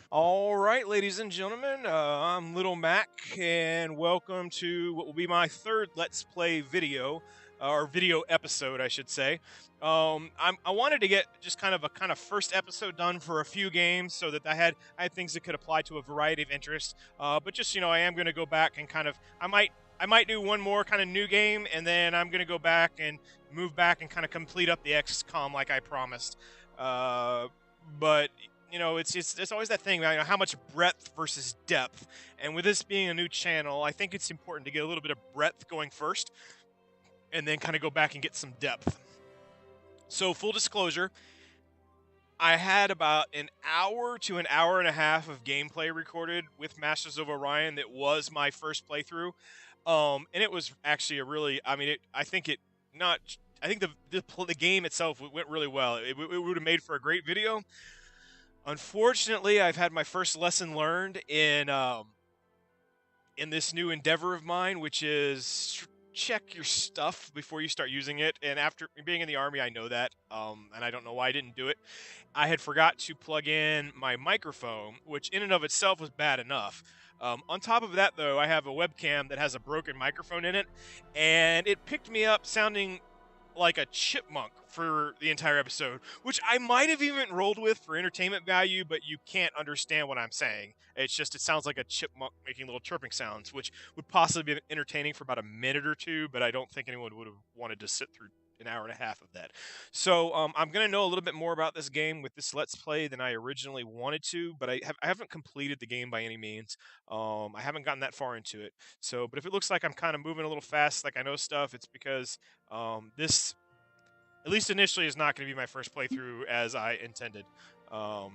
All right, ladies and gentlemen, I'm Little Mac, and welcome to what will be my third Let's Play video, or video episode, I should say. I wanted to get just kind of first episode done for a few games, so that I had things that could apply to a variety of interests. But just I am going to go back and I might do one more kind of new game, and then I'm going to go back and move back and kind of complete up the XCOM like I promised. But it's always that thing, how much breadth versus depth. And with this being a new channel, I think it's important to get a little bit of breadth going first, and then kind of go back and get some depth. So full disclosure, I had about an hour to an hour and a half of gameplay recorded with Masters of Orion. That was my first playthrough, and it was actually a really, I think it not. I think the game itself went really well. It would have made for a great video. Unfortunately, I've had my first lesson learned in this new endeavor of mine, which is check your stuff before you start using it. And after being in the Army, I know that, and I don't know why I didn't do it. I had forgot to plug in my microphone, which in and of itself was bad enough. On top of that, though, I have a webcam that has a broken microphone in it, and it picked me up sounding like a chipmunk for the entire episode, which I might have even rolled with for entertainment value, but you can't understand what I'm saying. It's just, it sounds like a chipmunk making little chirping sounds, which would possibly be entertaining for about a minute or two, but I don't think anyone would have wanted to sit through an hour and a half of that. So I'm going to know a little bit more about this game with this Let's Play than I originally wanted to, but I haven't completed the game by any means. I haven't gotten that far into it. So, but if it looks like I'm kind of moving a little fast, like I know stuff, it's because this, at least initially, is not going to be my first playthrough as I intended. Um,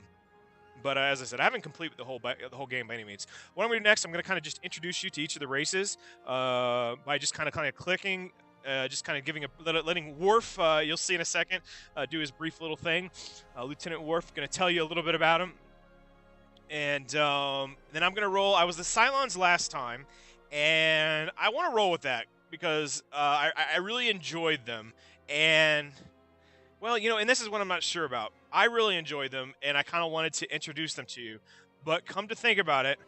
but as I said, I haven't completed the whole game by any means. What I'm going to do next, I'm going to kind of just introduce you to each of the races by just kind of clicking, just kind of giving letting Worf, you'll see in a second, do his brief little thing. Lieutenant Worf, going to tell you a little bit about him, and then I'm going to roll. I was the Cylons last time, and I want to roll with that because I really enjoyed them. And well, and this is what I'm not sure about. I really enjoyed them, and I kind of wanted to introduce them to you. But come to think about it,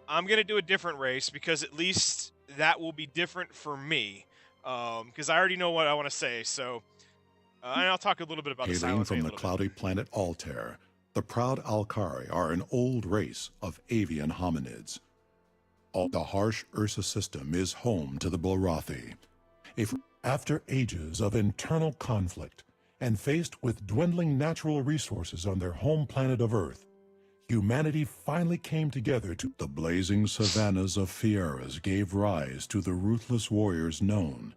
I'm going to do a different race because at least that will be different for me. Because I already know what I want to say. So, and I'll talk a little bit about the Hailing Silence A from the little bit. cloudy planet Altair, the proud Alkari are an old race of avian hominids. The harsh Ursa system is home to the Blarathi. After ages of internal conflict and faced with dwindling natural resources on their home planet of Earth, humanity finally came together to the blazing savannas of Fieras gave rise to the ruthless warriors known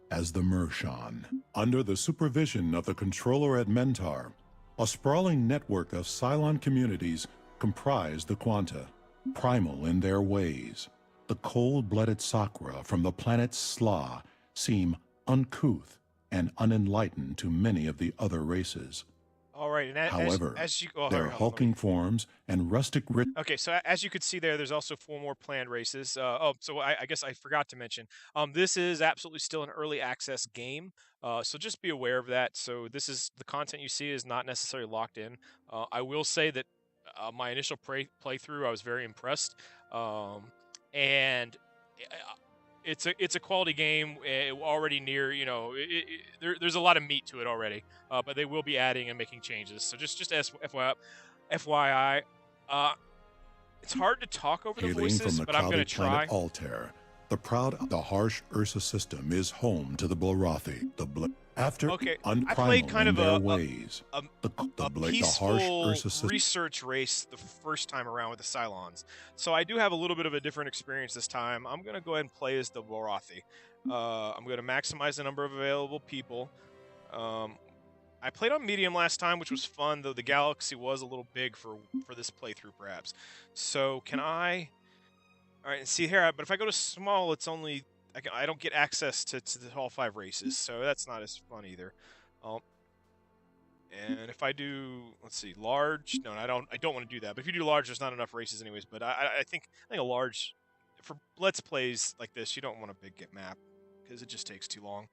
as the Mershan. Under the supervision of the controller at Mentar, a sprawling network of Cylon communities comprised the Quanta, primal in their ways. The cold-blooded Sakra from the planet Sla seem uncouth and unenlightened to many of the other races. All right, and However, as you their hulking forms and rustic okay, so as you could see there, there's also 4 more planned races. So I guess I forgot to mention, this is absolutely still an early access game, so just be aware of that. So this is the content you see is not necessarily locked in. I will say that my initial playthrough, I was very impressed, and it's a quality game, already near. There's a lot of meat to it already, but they will be adding and making changes. So just as FYI. It's hard to talk over the Hailing from voices, the but I'm going cloudy to try. planet Altair, the harsh Ursa system is home to the Blarathi. After Okay, I played unprimal kind in of their ways, a, the harsh peaceful Ursa system. research race the first time around with the Cylons. So I do have a little bit of a different experience this time. I'm going to go ahead and play as the Blarathi. I'm going to maximize the number of available people. I played on medium last time, which was fun, though the galaxy was a little big for this playthrough, perhaps. So can I? All right, and see here, but if I go to small, it's only I don't get access to all 5 races, so that's not as fun either. Um, and if I do, let's see, large. No, I don't want to do that. But if you do large, there's not enough races anyways. But I think a large, for let's plays like this, you don't want a big map because it just takes too long.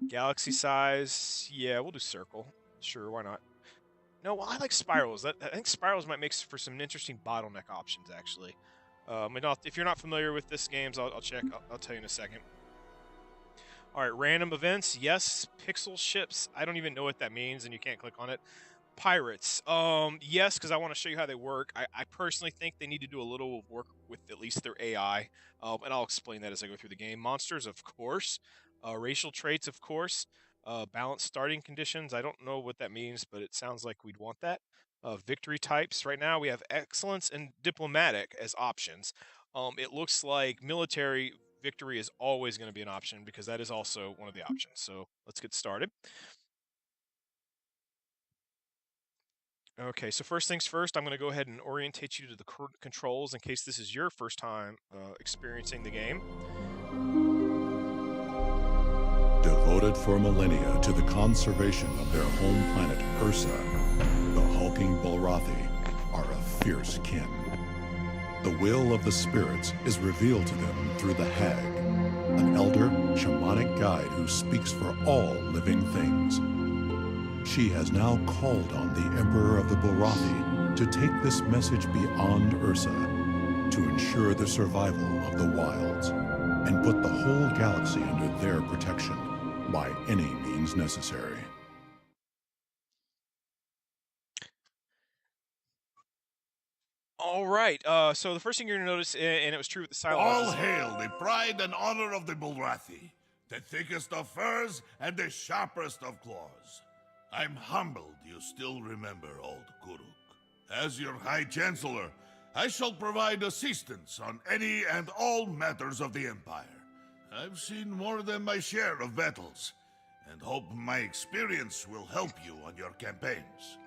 Galaxy size, yeah, we'll do circle. Sure, why not? No, well, I like spirals. I think spirals might make for some interesting bottleneck options, actually. If you're not familiar with this games, I'll check. I'll tell you in a second. All right, random events. Yes, pixel ships. I don't even know what that means, and you can't click on it. Pirates. Yes, because I want to show you how they work. I personally think they need to do a little work with at least their AI, and I'll explain that as I go through the game. Monsters, of course. Racial traits, of course. Balanced starting conditions. I don't know what that means, but it sounds like we'd want that. Victory types. Right now, we have excellence and diplomatic as options. It looks like military victory is always going to be an option because that is also one of the options. So let's get started. Okay, so first things first, I'm going to go ahead and orientate you to the controls in case this is your first time experiencing the game. Devoted for millennia to the conservation of their home planet Ursa, the hulking Bulrathi are a fierce kin. The will of the spirits is revealed to them through the Hag, an elder shamanic guide who speaks for all living things. She has now called on the Emperor of the Bulrathi to take this message beyond Ursa to ensure the survival of the wilds and put the whole galaxy under their protection by any means necessary. All right, so the first thing you're going to notice, and it was true with the Cylons. All hail the pride and honor of the Bulrathi, the thickest of furs and the sharpest of claws. I'm humbled you still remember old Guruk. As your High Chancellor, I shall provide assistance on any and all matters of the Empire. I've seen more than my share of battles, and hope my experience will help you on your campaigns.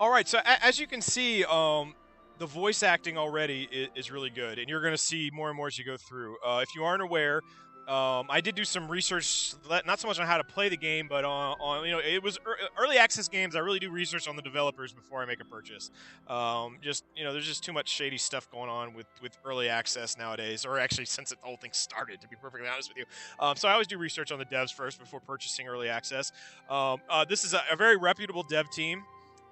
All right, so as you can see, the voice acting already is really good, and you're going to see more and more as you go through. If you aren't aware, I did do some research, not so much on how to play the game, but on it was early access games. I really do research on the developers before I make a purchase. There's just too much shady stuff going on with early access nowadays, or actually since the whole thing started, to be perfectly honest with you. So I always do research on the devs first before purchasing early access. This is a very reputable dev team,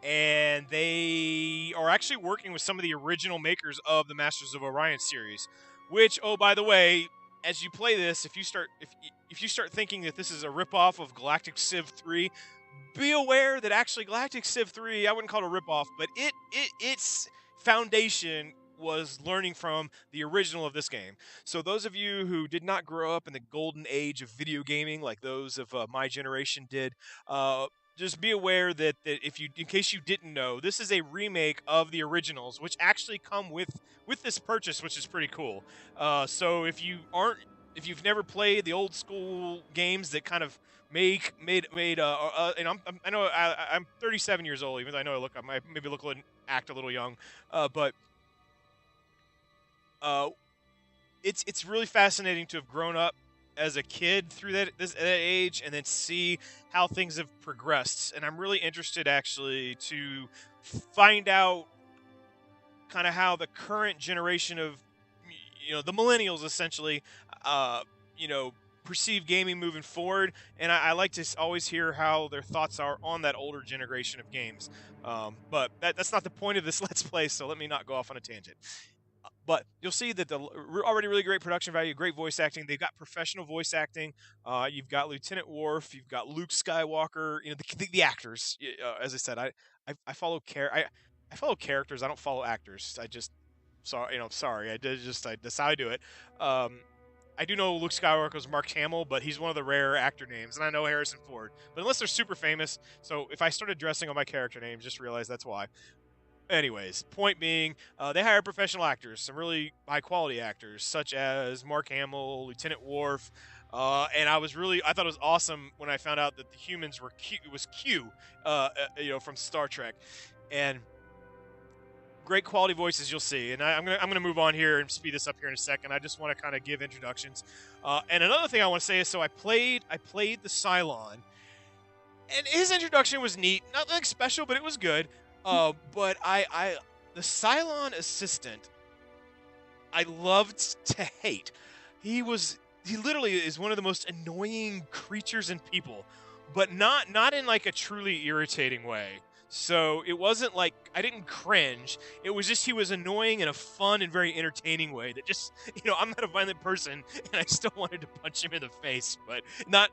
and they are actually working with some of the original makers of the Masters of Orion series, which, oh, by the way, as you play this, if you start thinking that this is a ripoff of Galactic Civ 3, be aware that actually Galactic Civ 3, I wouldn't call it a ripoff, but its foundation was learning from the original of this game. So those of you who did not grow up in the golden age of video gaming like those of my generation did, just be aware that in case you didn't know, this is a remake of the originals, which actually come with this purchase, which is pretty cool. So if you've never played the old school games that kind of I'm 37 years old, even though I know I might maybe act a little young, but it's really fascinating to have grown up as a kid through that age and then see how things have progressed. And I'm really interested actually to find out kind of how the current generation of the millennials essentially perceive gaming moving forward. And I like to always hear how their thoughts are on that older generation of games. But that's not the point of this Let's Play, so let me not go off on a tangent. But you'll see that the already really great production value, great voice acting. They've got professional voice acting. You've got Lieutenant Worf. You've got Luke Skywalker. The actors. As I said, I follow I follow characters. I don't follow actors. Sorry. That's how I do it. I do know Luke Skywalker's Mark Hamill, but he's one of the rare actor names, and I know Harrison Ford. But unless they're super famous, so if I start addressing on my character names, just realize that's why. Anyways, point being, they hire professional actors, some really high-quality actors, such as Mark Hamill, Lieutenant Worf, and I thought it was awesome when I found out that the humans were Q, from Star Trek, and great quality voices you'll see. And I'm gonna move on here and speed this up here in a second. I just want to kind of give introductions, and another thing I want to say is, so I played the Cylon, and his introduction was neat, nothing special, but it was good. But the Cylon assistant, I loved to hate. He literally is one of the most annoying creatures and people, but not in like a truly irritating way. So it wasn't like I didn't cringe. It was just he was annoying in a fun and very entertaining way that just, I'm not a violent person and I still wanted to punch him in the face, but not,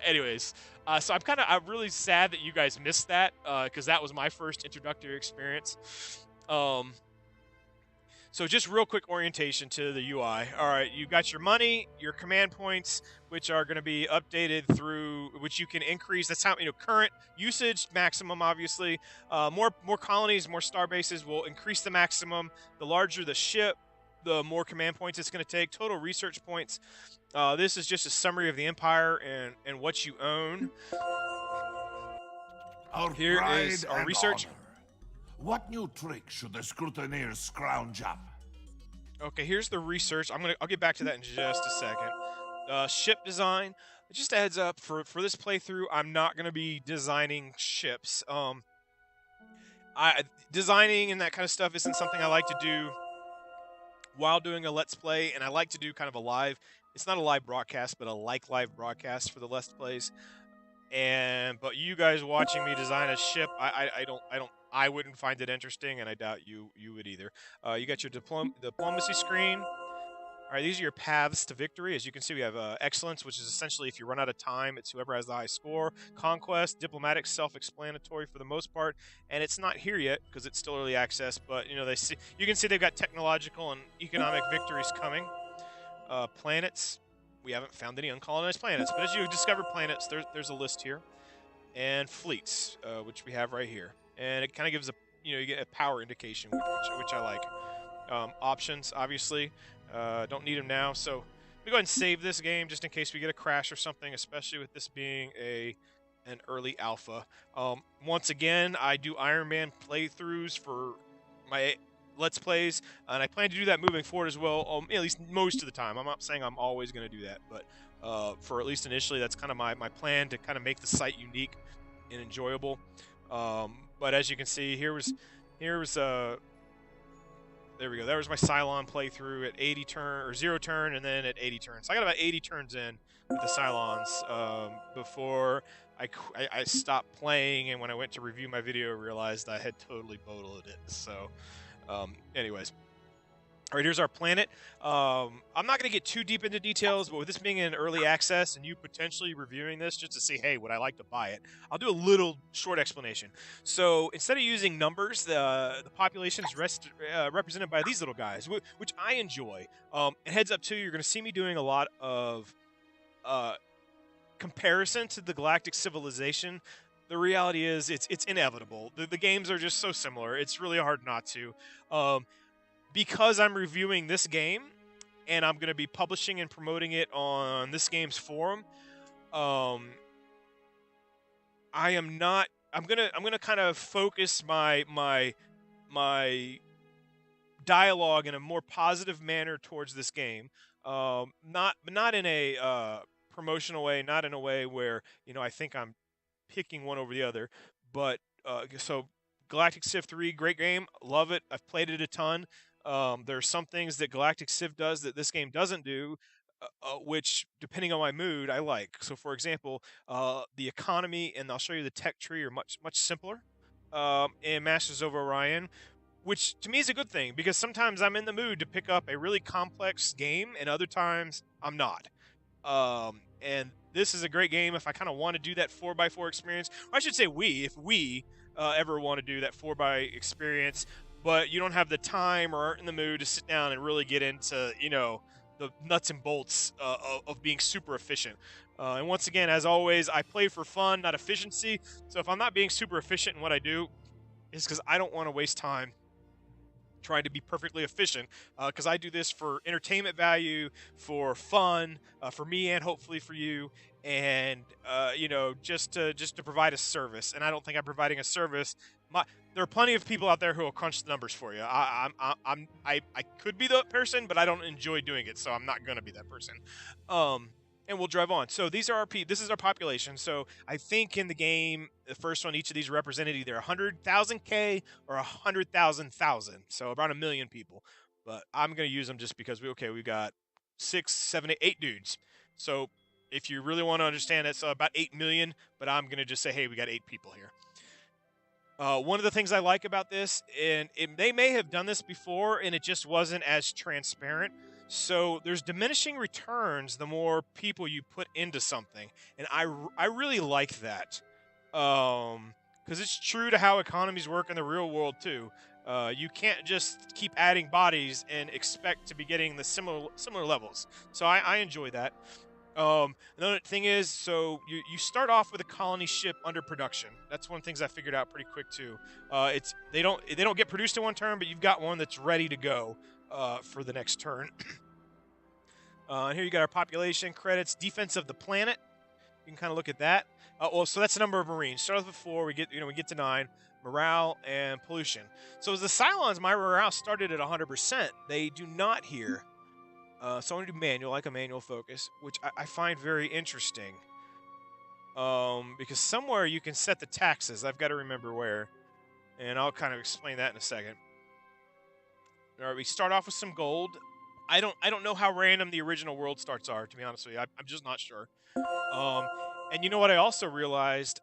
anyways. So I'm really sad that you guys missed that because that was my first introductory experience. Um, so just real quick orientation to the UI. All right, you got your money, your command points, which are going to be updated through which you can increase. That's how current usage maximum. Obviously, more colonies, more star bases will increase the maximum. The larger the ship, the more command points it's going to take. Total research points. This is just a summary of the empire and what you own. Our Here is pride our and research. honor. What new trick should the scrutineers scrounge up? Okay, here's the research. I'll get back to that in just a second. Ship design. Just a heads up for this playthrough, I'm not going to be designing ships. I designing and that kind of stuff isn't something I like to do while doing a let's play, and I like to do kind of a live. It's not a live broadcast, but a live broadcast for the let's plays. But you guys watching me design a ship, I wouldn't find it interesting, and I doubt you would either. You got your diplomacy screen. All right, these are your paths to victory. As you can see, we have excellence, which is essentially if you run out of time, it's whoever has the highest score. Conquest, diplomatic, self-explanatory for the most part, and it's not here yet because it's still early access. But you can see they've got technological and economic victories coming. Planets, we haven't found any uncolonized planets, but as you discover planets, there's a list here, and fleets, which we have right here, and it kind of gives you get a power indication, which I like. Options, obviously. Don't need them now, so let me go ahead and save this game just in case we get a crash or something, especially with this being an early alpha. Once again, I do Ironman playthroughs for my Let's Plays, and I plan to do that moving forward as well, at least most of the time. I'm not saying I'm always going to do that, but for at least initially, that's kind of my plan to kind of make the site unique and enjoyable. But as you can see, here was there we go. That was my Cylon playthrough at 80 turn or 0 turn, and then at 80 turns. So I got about 80 turns in with the Cylons before I stopped playing. And when I went to review my video, I realized I had totally bodled it. So, anyways. All right, here's our planet. I'm not going to get too deep into details, but with this being in early access and you potentially reviewing this just to see, hey, would I like to buy it? I'll do a little short explanation. So instead of using numbers, the population is represented by these little guys, which I enjoy. And heads up too, you're going to see me doing a lot of comparison to the galactic civilization. The reality is it's inevitable. The games are just so similar. It's really hard not to. Because I'm reviewing this game and I'm going to be publishing and promoting it on this game's forum, I'm going to kind of focus my dialogue in a more positive manner towards this game. Not in a promotional way, not in a way where, I think I'm picking one over the other, but so Galactic Civ 3, great game, love it. I've played it a ton. There are some things that Galactic Civ does that this game doesn't do, which, depending on my mood, I like. So, for example, the economy and I'll show you the tech tree are much simpler in Masters of Orion, which to me is a good thing because sometimes I'm in the mood to pick up a really complex game, and other times I'm not. And this is a great game if I kind of want to do that 4x4 experience. Or I should say if we ever want to do that 4x experience, but you don't have the time or aren't in the mood to sit down and really get into, the nuts and bolts of being super efficient. And once again, as always, I play for fun, not efficiency. So if I'm not being super efficient in what I do, it's because I don't want to waste time trying to be perfectly efficient, because I do this for entertainment value, for fun, for me and hopefully for you, and just to provide a service. And I don't think I'm providing a service. There are plenty of people out there who will crunch the numbers for you. I could be the person, but I don't enjoy doing it, so I'm not gonna be that person. And we'll drive on. So this is our population. So I think in the game, the first one, each of these represented either 100,000 K or 100,000,000. So around 1,000,000 people. But I'm going to use them just because we've got 6, 7, 8 dudes. So if you really want to understand, it's about 8 million. But I'm going to just say, hey, we got 8 people here. One of the things I like about this, and they may have done this before, and it just wasn't as transparent. So there's diminishing returns the more people you put into something, and I really like that, because it's true to how economies work in the real world too. You can't just keep adding bodies and expect to be getting the similar levels. So I enjoy that. Another thing is, so you start off with a colony ship under production. That's one of the things I figured out pretty quick too. It's they don't get produced in one turn, but you've got one that's ready to go for the next turn. And here you got our population credits, defense of the planet. You can kind of look at that. Well, so that's the number of Marines. Start off with 4. We get to 9. Morale and pollution. So as the Cylons, my morale started at 100%. They do not here. So I'm going to do manual, like a manual focus, which I find very interesting. Because somewhere you can set the taxes. I've got to remember where. And I'll kind of explain that in a second. All right, we start off with some gold. I don't know how random the original world starts are, to be honest with you. I'm just not sure. And you know what I also realized?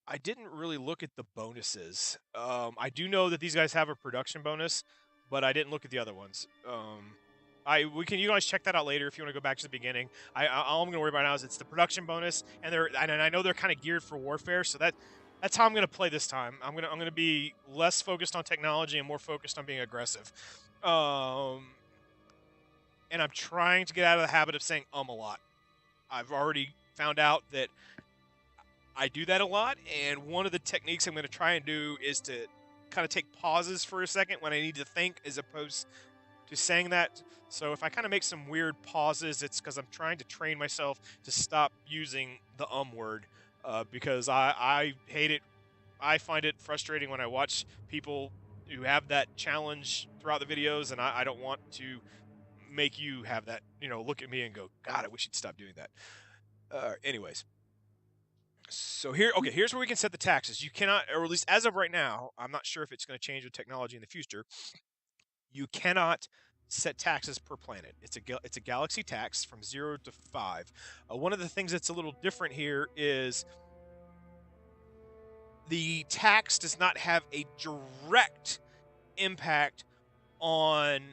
I didn't really look at the bonuses. I do know that these guys have a production bonus, but I didn't look at the other ones. You can guys check that out later if you want to go back to the beginning. All I'm going to worry about now is it's the production bonus, and I know they're kind of geared for warfare, so that's how I'm going to play this time. I'm going to be less focused on technology and more focused on being aggressive. And I'm trying to get out of the habit of saying a lot. I've already found out that I do that a lot, and one of the techniques I'm going to try and do is to kind of take pauses for a second when I need to think, as opposed to saying that. So if I kind of make some weird pauses, it's because I'm trying to train myself to stop using the word, because I hate it. I find it frustrating when I watch people who have that challenge throughout the videos, and I don't want to make you have that, look at me and go, God, I wish you'd stop doing that. Anyways. So here's where we can set the taxes. You cannot, or at least as of right now, I'm not sure if it's going to change with technology in the future. You cannot set taxes per planet. It's a galaxy tax from 0 to 5. One of the things that's a little different here is the tax does not have a direct impact on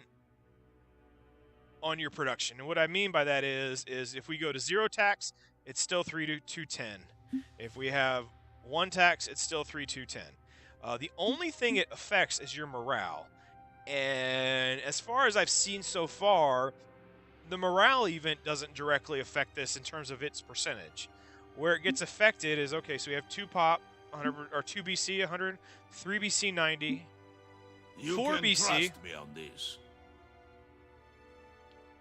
your production. And what I mean by that is if we go to 0 tax, it's still 3 to 210. If we have 1 tax, it's still 3 to 10. The only thing it affects is your morale. And as far as I've seen so far, the morale event doesn't directly affect this in terms of its percentage. Where it gets affected is, okay, so we have 2 pop, 100, or 2 BC, 100, 3 BC, 90, You 4 can BC. trust me on this.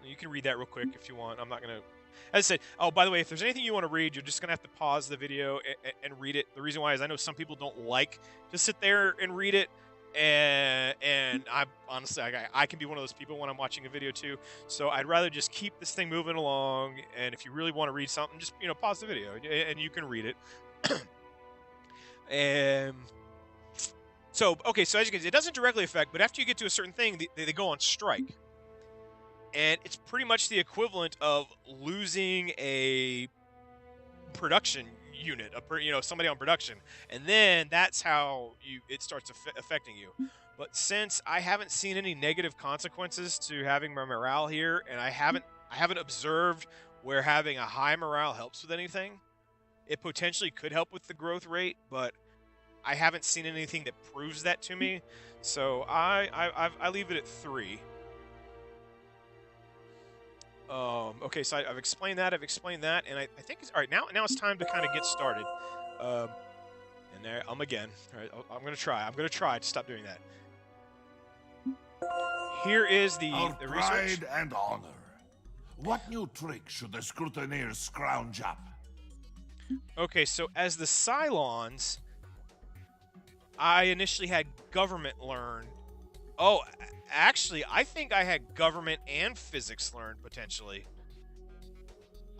You can read that real quick if you want. I'm not going to... As I said, oh, by the way, if there's anything you want to read, you're just going to have to pause the video and read it. The reason why is I know some people don't like to sit there and read it. And I honestly, I can be one of those people when I'm watching a video too. So I'd rather just keep this thing moving along. And if you really want to read something, just, pause the video and you can read it. And so, okay, so as you can see, it doesn't directly affect, but after you get to a certain thing, they go on strike. And it's pretty much the equivalent of losing a production unit, somebody on production, and then that's how it starts affecting you. But since I haven't seen any negative consequences to having my morale here, and I haven't observed where having a high morale helps with anything, it potentially could help with the growth rate, but I haven't seen anything that proves that to me. So I leave it at 3. Okay, so I've explained that, and I think it's all right. Now it's time to kind of get started. And there again. All right, I'm gonna try to stop doing that. Here is the research. Pride and honor. What new trick should the scrutineers scrounge up? Okay, so as the Cylons, I initially had government learn. Oh, actually, I think I had government and physics learned, potentially.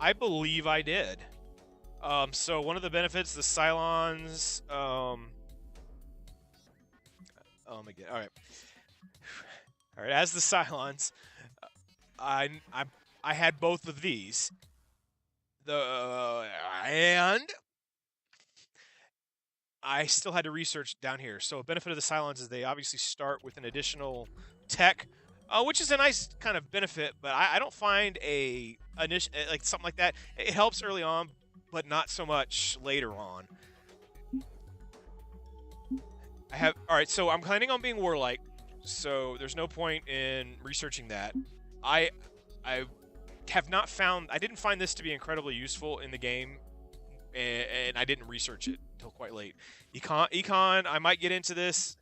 I believe I did. So one of the benefits, the Cylons... again, all right. All right, as the Cylons, I had both of these. And I still had to research down here. So a benefit of the Cylons is they obviously start with an additional tech, which is a nice kind of benefit. But I don't find like something like that. It helps early on, but not so much later on. All right. So I'm planning on being warlike. So there's no point in researching that. I have not found. I didn't find this to be incredibly useful in the game, and I didn't research it until quite late. Econ, I might get into this.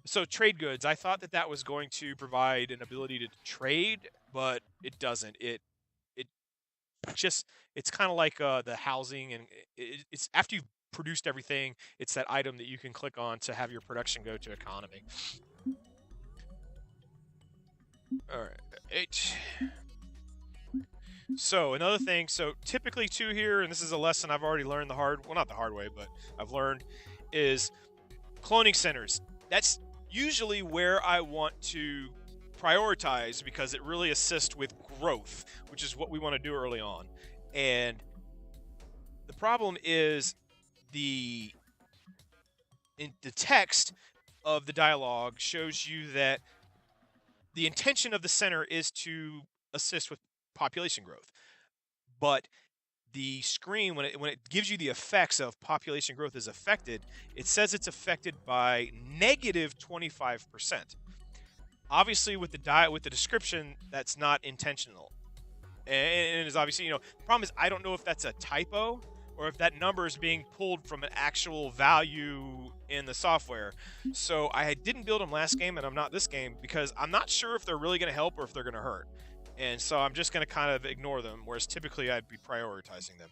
So trade goods, I thought that was going to provide an ability to trade, but it doesn't. It just it's kind of like the housing, and it's after you've produced everything, it's that item that you can click on to have your production go to economy. All right. So another thing, so typically too here, and this is a lesson I've already learned not the hard way, but I've learned, is cloning centers. That's usually where I want to prioritize because it really assists with growth, which is what we want to do early on. And the problem is the text of the dialogue shows you that the intention of the center is to assist with population growth, but the screen, when it gives you the effects of population growth is affected, it says it's affected by negative 25%. Obviously, with the description, that's not intentional, and it's obviously, the problem is I don't know if that's a typo or if that number is being pulled from an actual value in the software. So I didn't build them last game, and I'm not this game because I'm not sure if they're really going to help or if they're going to hurt. And so I'm just going to kind of ignore them, whereas typically I'd be prioritizing them.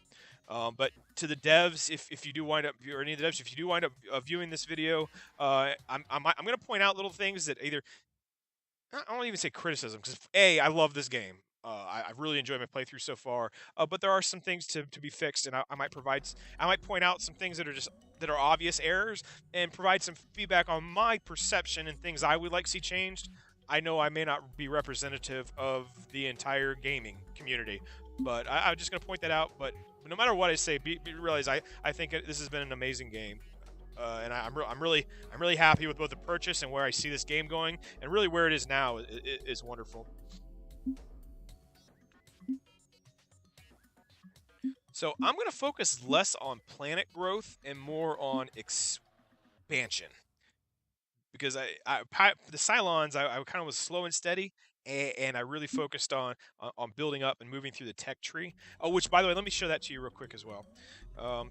But to the devs, if you do wind up, or any of the devs, if you do wind up viewing this video, I'm going to point out little things that either, I won't even say criticism, because I love this game. I really enjoyed my playthrough so far, but there are some things to be fixed, and I might point out some things that are obvious errors, and provide some feedback on my perception and things I would like to see changed. I know I may not be representative of the entire gaming community, but I'm just going to point that out. But no matter what I say, realize I think this has been an amazing game, and I'm really happy with both the purchase and where I see this game going, and really where it is now is wonderful. So I'm going to focus less on planet growth and more on expansion. Because the Cylons, I kind of was slow and steady, and I really focused on building up and moving through the tech tree. Oh, which, by the way, let me show that to you real quick as well.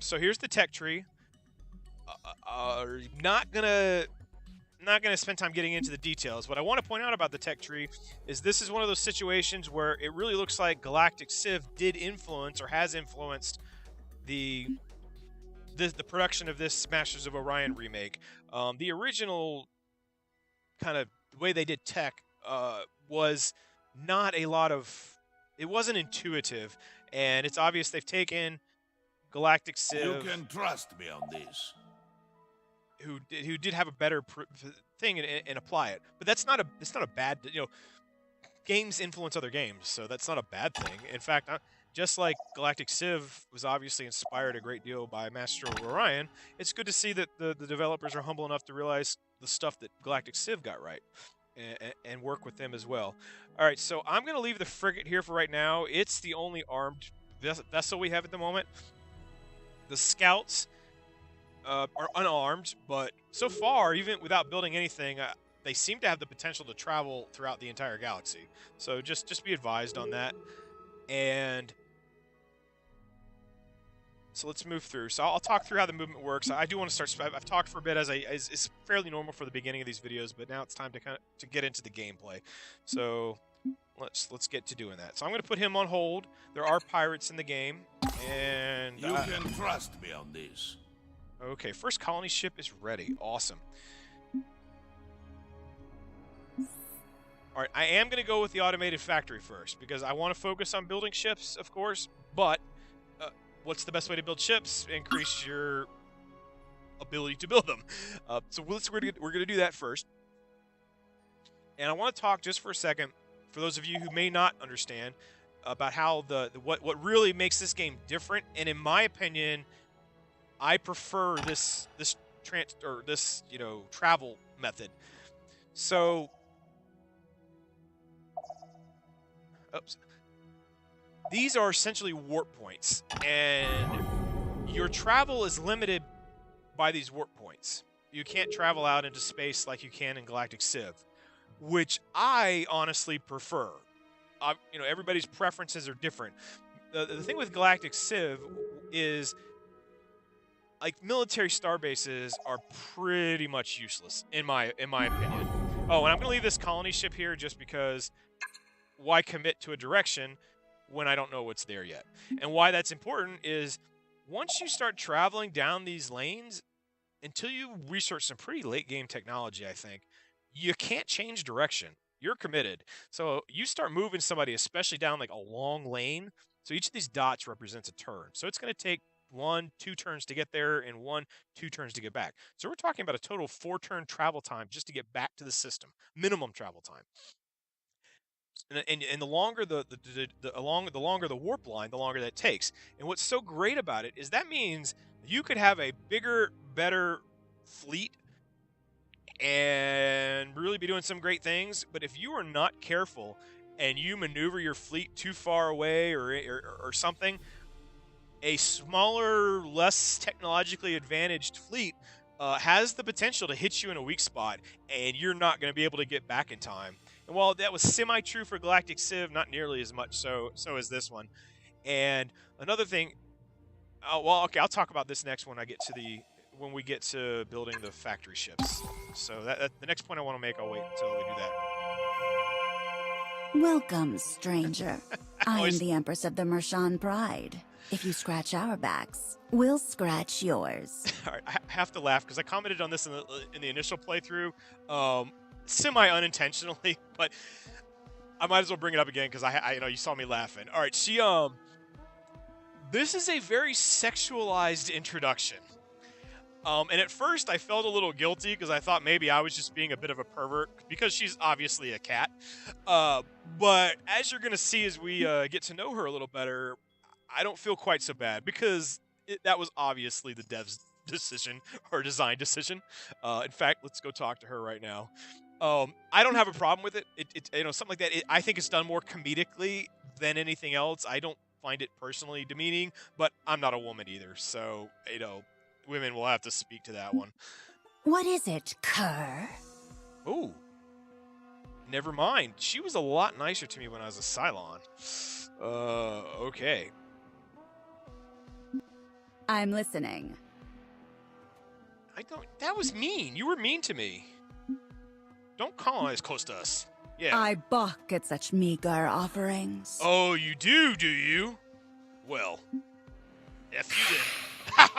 So here's the tech tree. Not gonna spend time getting into the details. What I want to point out about the tech tree is this is one of those situations where it really looks like Galactic Civ did influence or has influenced the production of this Masters of Orion remake. The original kind of way they did tech was not a lot of. It wasn't intuitive, and it's obvious they've taken Galactic Civ. You can trust me on this. Who did have a better thing and apply it, but it's not a bad. Games influence other games, so that's not a bad thing. In fact, just like Galactic Civ was obviously inspired a great deal by Master of Orion, it's good to see that the developers are humble enough to realize the stuff that Galactic Civ got right and work with them as well. All right, so I'm going to leave the frigate here for right now. It's the only armed vessel we have at the moment. The scouts are unarmed, but so far, even without building anything, they seem to have the potential to travel throughout the entire galaxy. So just be advised on that. And so let's move through. So I'll talk through how the movement works. I do want to start. I've talked for a bit, as is fairly normal for the beginning of these videos, but now it's time to get into the gameplay. So let's get to doing that. So I'm going to put him on hold. There are pirates in the game, and you can trust me on this. Okay, first colony ship is ready. Awesome. All right, I am going to go with the automated factory first because I want to focus on building ships, of course, but what's the best way to build ships? Increase your ability to build them. So we're going to do that first. And I want to talk just for a second, for those of you who may not understand, about how what really makes this game different. And in my opinion, I prefer this travel method. So, oops, these are essentially warp points, and your travel is limited by these warp points. You can't travel out into space like you can in Galactic Civ, which I honestly prefer. Everybody's preferences are different. The thing with Galactic Civ is, like, military star bases are pretty much useless in my opinion. Oh, and I'm gonna leave this colony ship here just because why commit to a direction when I don't know what's there yet? And why that's important is once you start traveling down these lanes, until you research some pretty late game technology, I think, you can't change direction. You're committed. So you start moving somebody, especially down like a long lane. So each of these dots represents a turn. So it's going to take 1-2 turns to get there and 1-2 turns to get back. So we're talking about a total 4-turn travel time just to get back to the system, minimum travel time. And the longer the longer the warp line, the longer that takes. And what's so great about it is that means you could have a bigger, better fleet and really be doing some great things. But if you are not careful and you maneuver your fleet too far away or something, a smaller, less technologically advantaged fleet has the potential to hit you in a weak spot, and you're not going to be able to get back in time. And while that was semi-true for Galactic Civ, not nearly as much so is this one. And another thing, okay, I'll talk about this next when we get to building the factory ships. So that the next point I want to make, I'll wait until we do that. Welcome, stranger. I am the Empress of the Mershan Pride. If you scratch our backs, we'll scratch yours. All right, I have to laugh because I commented on this in the initial playthrough, semi-unintentionally, but I might as well bring it up again because I you saw me laughing. All right, this is a very sexualized introduction. And at first I felt a little guilty because I thought maybe I was just being a bit of a pervert because she's obviously a cat. But as you're going to see as we get to know her a little better, I don't feel quite so bad because that was obviously the dev's decision or design decision. In fact, let's go talk to her right now. I don't have a problem with it. Something like that. I think it's done more comedically than anything else. I don't find it personally demeaning, but I'm not a woman either, so women will have to speak to that one. What is it, cur? Oh, never mind. She was a lot nicer to me when I was a Cylon. Okay. I'm listening. That was mean. You were mean to me. Don't colonize close to us. Yeah. I balk at such meager offerings. Oh, you do you? Well, F you then.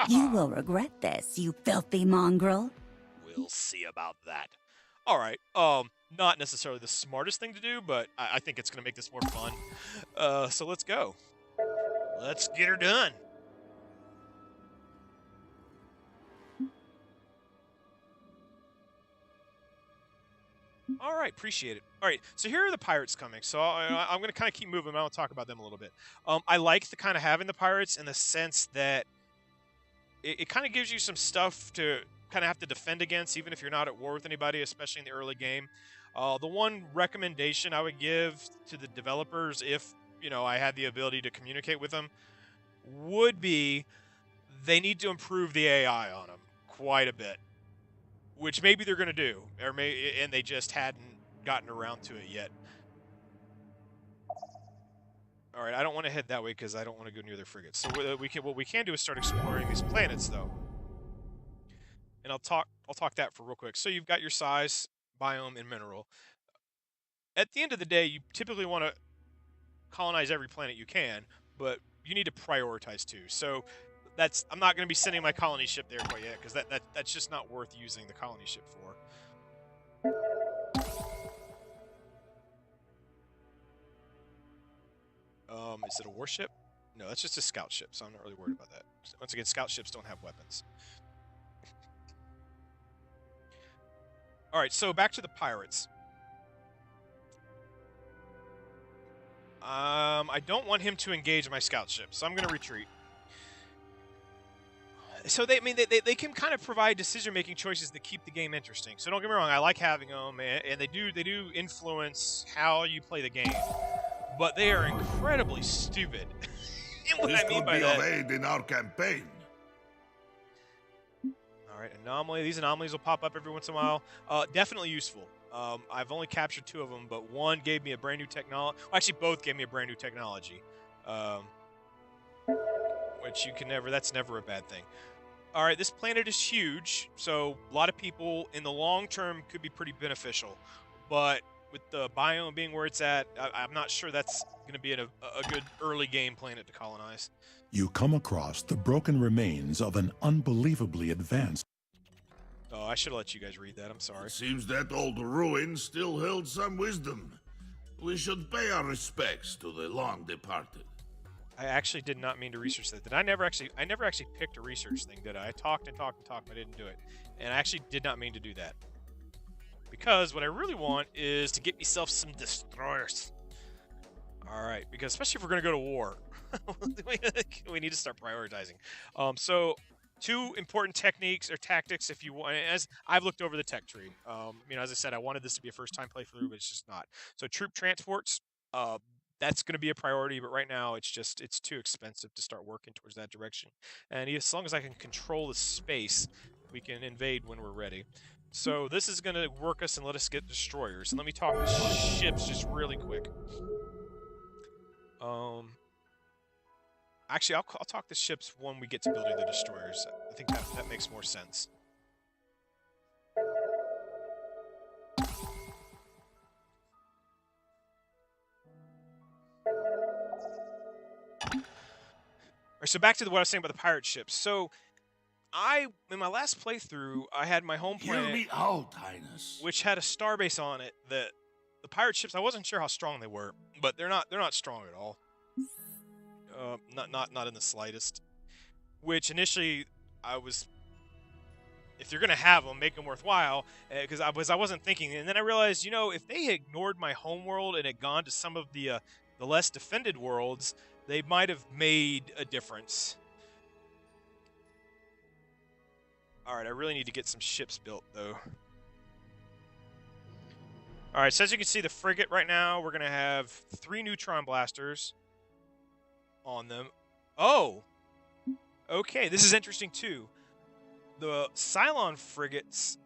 You will regret this, you filthy mongrel. We'll see about that. All right. Not necessarily the smartest thing to do, but I think it's going to make this more fun. So let's go. Let's get her done. All right, appreciate it. All right, so here are the pirates coming. So I'm going to kind of keep moving. I'll talk about them a little bit. I like the kind of having the pirates in the sense that it kind of gives you some stuff to kind of have to defend against, even if you're not at war with anybody, especially in the early game. The one recommendation I would give to the developers, if I had the ability to communicate with them, would be they need to improve the AI on them quite a bit, which maybe they're going to do, and they just hadn't gotten around to it yet. All right, I don't want to head that way because I don't want to go near their frigates. So what we can do is start exploring these planets, though. And I'll talk that for real quick. So you've got your size, biome, and mineral. At the end of the day, you typically want to colonize every planet you can, but you need to prioritize too. So I'm not going to be sending my colony ship there quite yet because that's just not worth using the colony ship for. Is it a warship? No, that's just a scout ship, so I'm not really worried about that. Once again, scout ships don't have weapons. All right, so back to the pirates. I don't want him to engage my scout ship, so I'm going to retreat. So they can kind of provide decision-making choices that keep the game interesting. So don't get me wrong, I like having them, and they do influence how you play the game. But they are incredibly stupid. And what This I mean could by be that, of aid in our campaign. all right, anomaly. These anomalies will pop up every once in a while. Definitely useful. I've only captured 2 of them, but one gave me a brand new technology. Well, actually, both gave me a brand new technology, which you can never. That's never a bad thing. All right, this planet is huge, so a lot of people in the long term could be pretty beneficial. But with the biome being where it's at, I'm not sure that's going to be a good early game planet to colonize. You come across the broken remains of an unbelievably advanced. Oh, I should have let you guys read that. I'm sorry. It seems that old ruin still held some wisdom. We should pay our respects to the long departed. I actually did not mean to research that. I never actually picked a research thing, did I? I talked and talked and talked, but I didn't do it. And I actually did not mean to do that. Because what I really want is to get myself some destroyers. Alright, because especially if we're going to go to war, we need to start prioritizing. So, 2 important techniques or tactics if you want. As I've looked over the tech tree. As I said, I wanted this to be a first-time playthrough, but it's just not. So, troop transports, that's going to be a priority, but right now it's too expensive to start working towards that direction. And as long as I can control the space, we can invade when we're ready. So this is going to work us and let us get destroyers. And let me talk the ships just really quick. Actually, I'll talk the ships when we get to building the destroyers. I think that makes more sense. All right, so back to what I was saying about the pirate ships. So, in my last playthrough, I had my home Hear planet, me out, Highness. which had a starbase on it. That the pirate ships, I wasn't sure how strong they were, but they're not strong at all. Not in the slightest. Which initially, if you're gonna have them, make them worthwhile, because I wasn't thinking, and then I realized, if they ignored my home world and had gone to some of the less defended worlds, they might have made a difference. Alright, I really need to get some ships built, though. Alright, so as you can see, the frigate right now, we're going to have 3 neutron blasters on them. Oh! Okay, this is interesting, too. The Cylon frigates,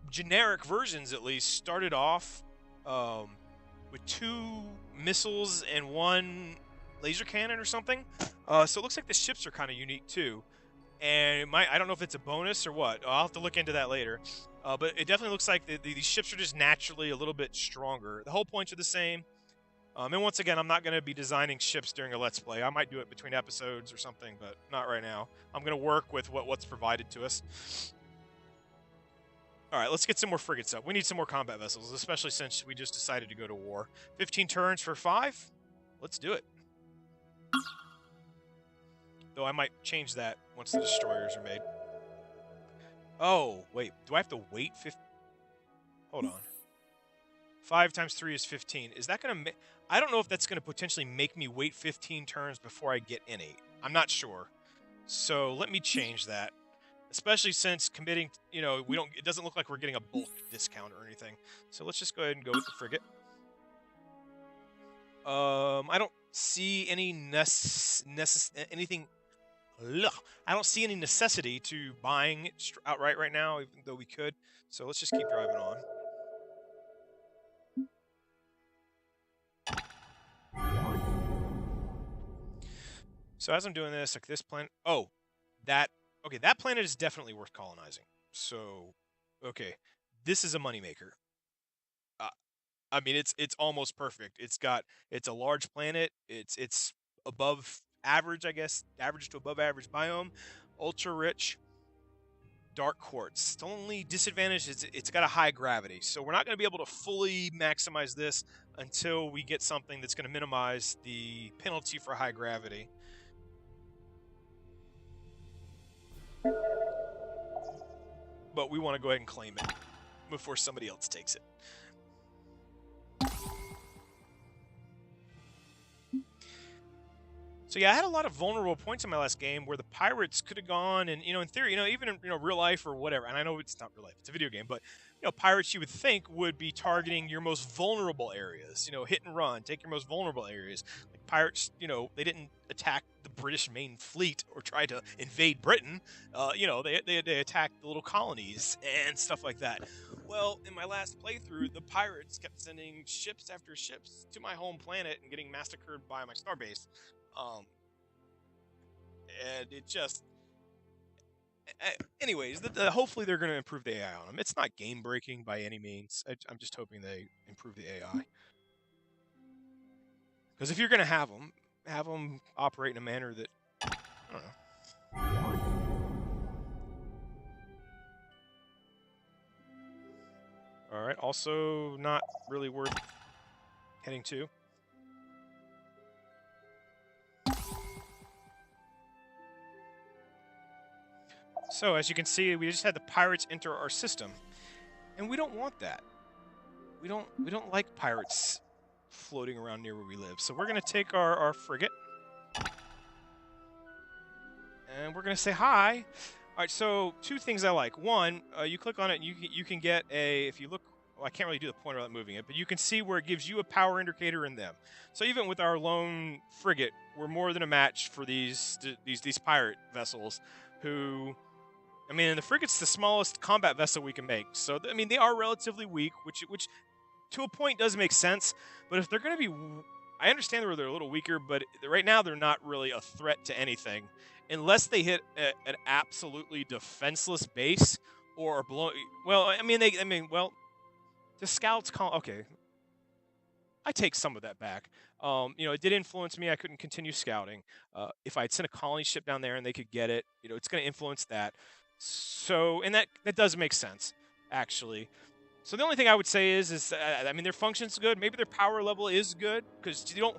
generic versions at least, started off with 2 missiles and 1 laser cannon or something. So it looks like the ships are kind of unique too. And I don't know if it's a bonus or what. I'll have to look into that later. But it definitely looks like these ships are just naturally a little bit stronger. The hull points are the same. And once again, I'm not going to be designing ships during a Let's Play. I might do it between episodes or something, but not right now. I'm going to work with what's provided to us. Alright, let's get some more frigates up. We need some more combat vessels, especially since we just decided to go to war. 15 turns for 5? Let's do it. Though I might change that once the destroyers are made. Oh, wait. Do I have to wait 15? Hold on. 5 times 3 is 15. Is that going to make... I don't know if that's going to potentially make me wait 15 turns before I get any. I'm not sure. So let me change that. Especially since committing, it doesn't look like we're getting a bulk discount or anything. So let's just go ahead and go with the frigate. I don't see any I don't see any necessity to buying it outright right now, even though we could. So let's just keep driving on. So as I'm doing this, like this planet, that planet is definitely worth colonizing. So, okay, this is a moneymaker. I mean, it's almost perfect. It's a large planet. It's above average, I guess, average to above average biome, ultra rich, dark quartz. The only disadvantage is it's got a high gravity, so we're not going to be able to fully maximize this until we get something that's going to minimize the penalty for high gravity. But we want to go ahead and claim it before somebody else takes it. So yeah, I had a lot of vulnerable points in my last game where the pirates could have gone, and in theory, even in real life or whatever. And I know it's not real life; it's a video game. But pirates you would think would be targeting your most vulnerable areas. Hit and run, take your most vulnerable areas. Like pirates, they didn't attack the British main fleet or try to invade Britain. They attacked the little colonies and stuff like that. Well, in my last playthrough, the pirates kept sending ships after ships to my home planet and getting massacred by my starbase. Um, and it just, anyways, hopefully they're going to improve the AI on them. It's not game breaking by any means. I'm just hoping they improve the AI. Because if you're going to have them operate in a manner that, I don't know. All right. Also, not really worth heading to. So, as you can see, we just had the pirates enter our system, and we don't want that. We don't like pirates floating around near where we live. So we're gonna take our frigate, and we're gonna say hi. All right. So 2 things I like. One, you click on it, and you can get a. If you look, well, I can't really do the pointer without moving it, but you can see where it gives you a power indicator in them. So even with our lone frigate, we're more than a match for these pirate vessels, who. I mean, the frigate's the smallest combat vessel we can make. So, I mean, they are relatively weak, which to a point does make sense. But if they're going to be... I understand they're a little weaker, but right now they're not really a threat to anything. Unless they hit an absolutely defenseless base or blow... Well, the scouts call... Okay. I take some of that back. It did influence me. I couldn't continue scouting. If I had sent a colony ship down there and they could get it, it's going to influence that. So, and that does make sense, actually. So the only thing I would say is their function's good. Maybe their power level is good, because you don't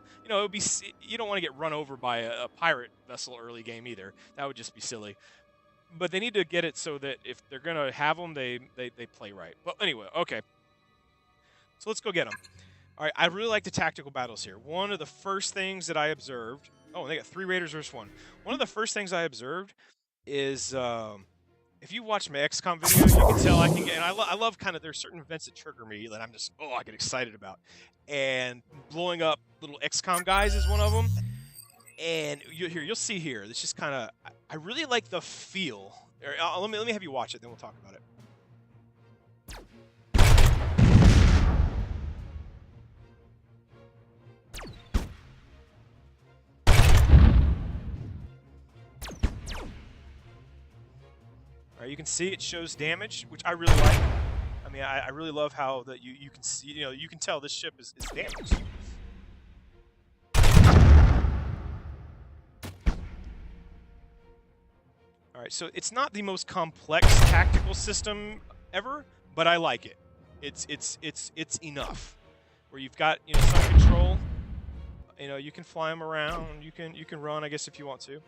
want to get run over by a pirate vessel early game either. That would just be silly. But they need to get it so that if they're gonna have them, they play right. But anyway, okay. So let's go get them. All right, I really like the tactical battles here. One of the first things that I observed. Oh, they got 3 raiders versus 1. One of the first things I observed is. If you watch my XCOM video, you can tell I can get, and I love kind of, there's certain events that trigger me that I'm just, I get excited about. And blowing up little XCOM guys is one of them. And you'll see here, it's just kind of, I really like the feel. Let me have you watch it, then we'll talk about it. All right, you can see it shows damage, which I really like. I mean, I really love how that you can see, you can tell this ship is damaged. All right, so it's not the most complex tactical system ever, but I like it. It's enough. Where you've got some control. You can fly them around. You can run, I guess, if you want to.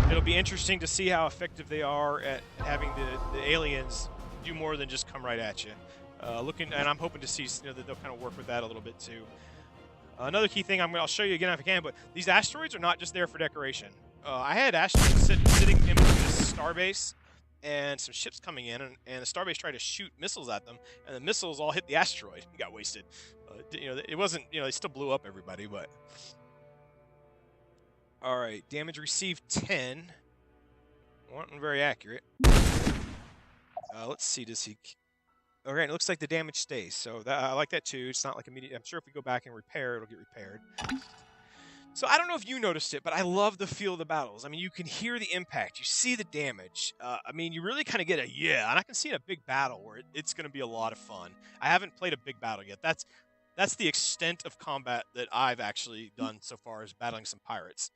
It'll be interesting to see how effective they are at having the aliens do more than just come right at you. And I'm hoping to see that they'll kind of work with that a little bit too. Another key thing I'll show you again if I can, but these asteroids are not just there for decoration. I had asteroids sitting in between this starbase and some ships coming in, and the starbase tried to shoot missiles at them, and the missiles all hit the asteroid and got wasted. It wasn't, they still blew up everybody, but... All right, damage received 10. Wasn't very accurate. Let's see, does he... Okay, it looks like the damage stays, so I like that too. It's not like immediate. I'm sure if we go back and repair, it'll get repaired. So I don't know if you noticed it, but I love the feel of the battles. I mean, you can hear the impact. You see the damage. I mean, you really kind of get a and I can see in a big battle where it's going to be a lot of fun. I haven't played a big battle yet. That's the extent of combat that I've actually done so far, is battling some pirates.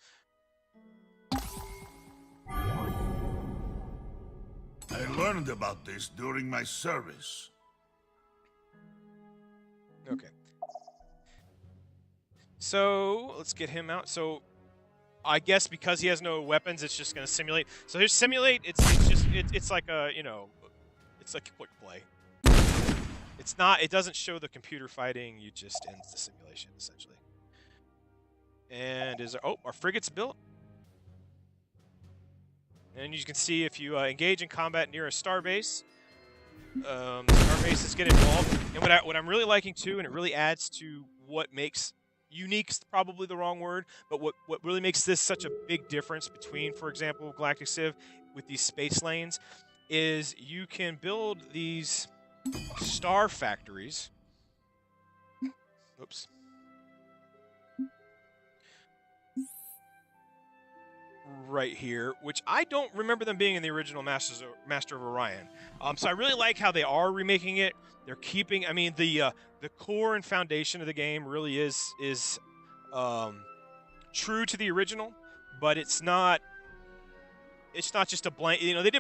I learned about this during my service. Okay. So let's get him out. So I guess because he has no weapons, it's just going to simulate. So here's simulate. It's like a it's like quick play. It's not. It doesn't show the computer fighting. You just ends the simulation essentially. And our frigate's built. And you can see if you engage in combat near a starbase, the starbases get involved. And what I'm really liking too, and it really adds to what makes unique's probably the wrong word, but what really makes this such a big difference between, for example, Galactic Civ with these space lanes, is you can build these star factories. Oops. Right here, which I don't remember them being in the original Master of Orion. So I really like how they are remaking it. They're keeping, I mean, the core and foundation of the game really is true to the original, but it's not just a blank. You know, they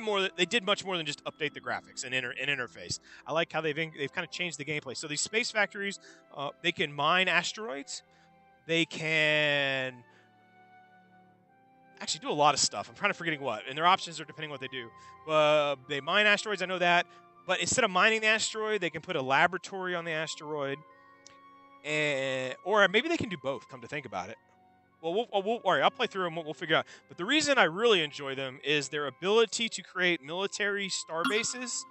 did much more than just update the graphics and interface. I like how they've kind of changed the gameplay. So these space factories, they can mine asteroids. They can actually do a lot of stuff. I'm kind of forgetting what, and their options are depending on what they do. They mine asteroids, I know that, but instead of mining the asteroid, they can put a laboratory on the asteroid, or maybe they can do both. Come to think about it, well, all right, I'll play through them. We'll figure out. But the reason I really enjoy them is their ability to create military star bases.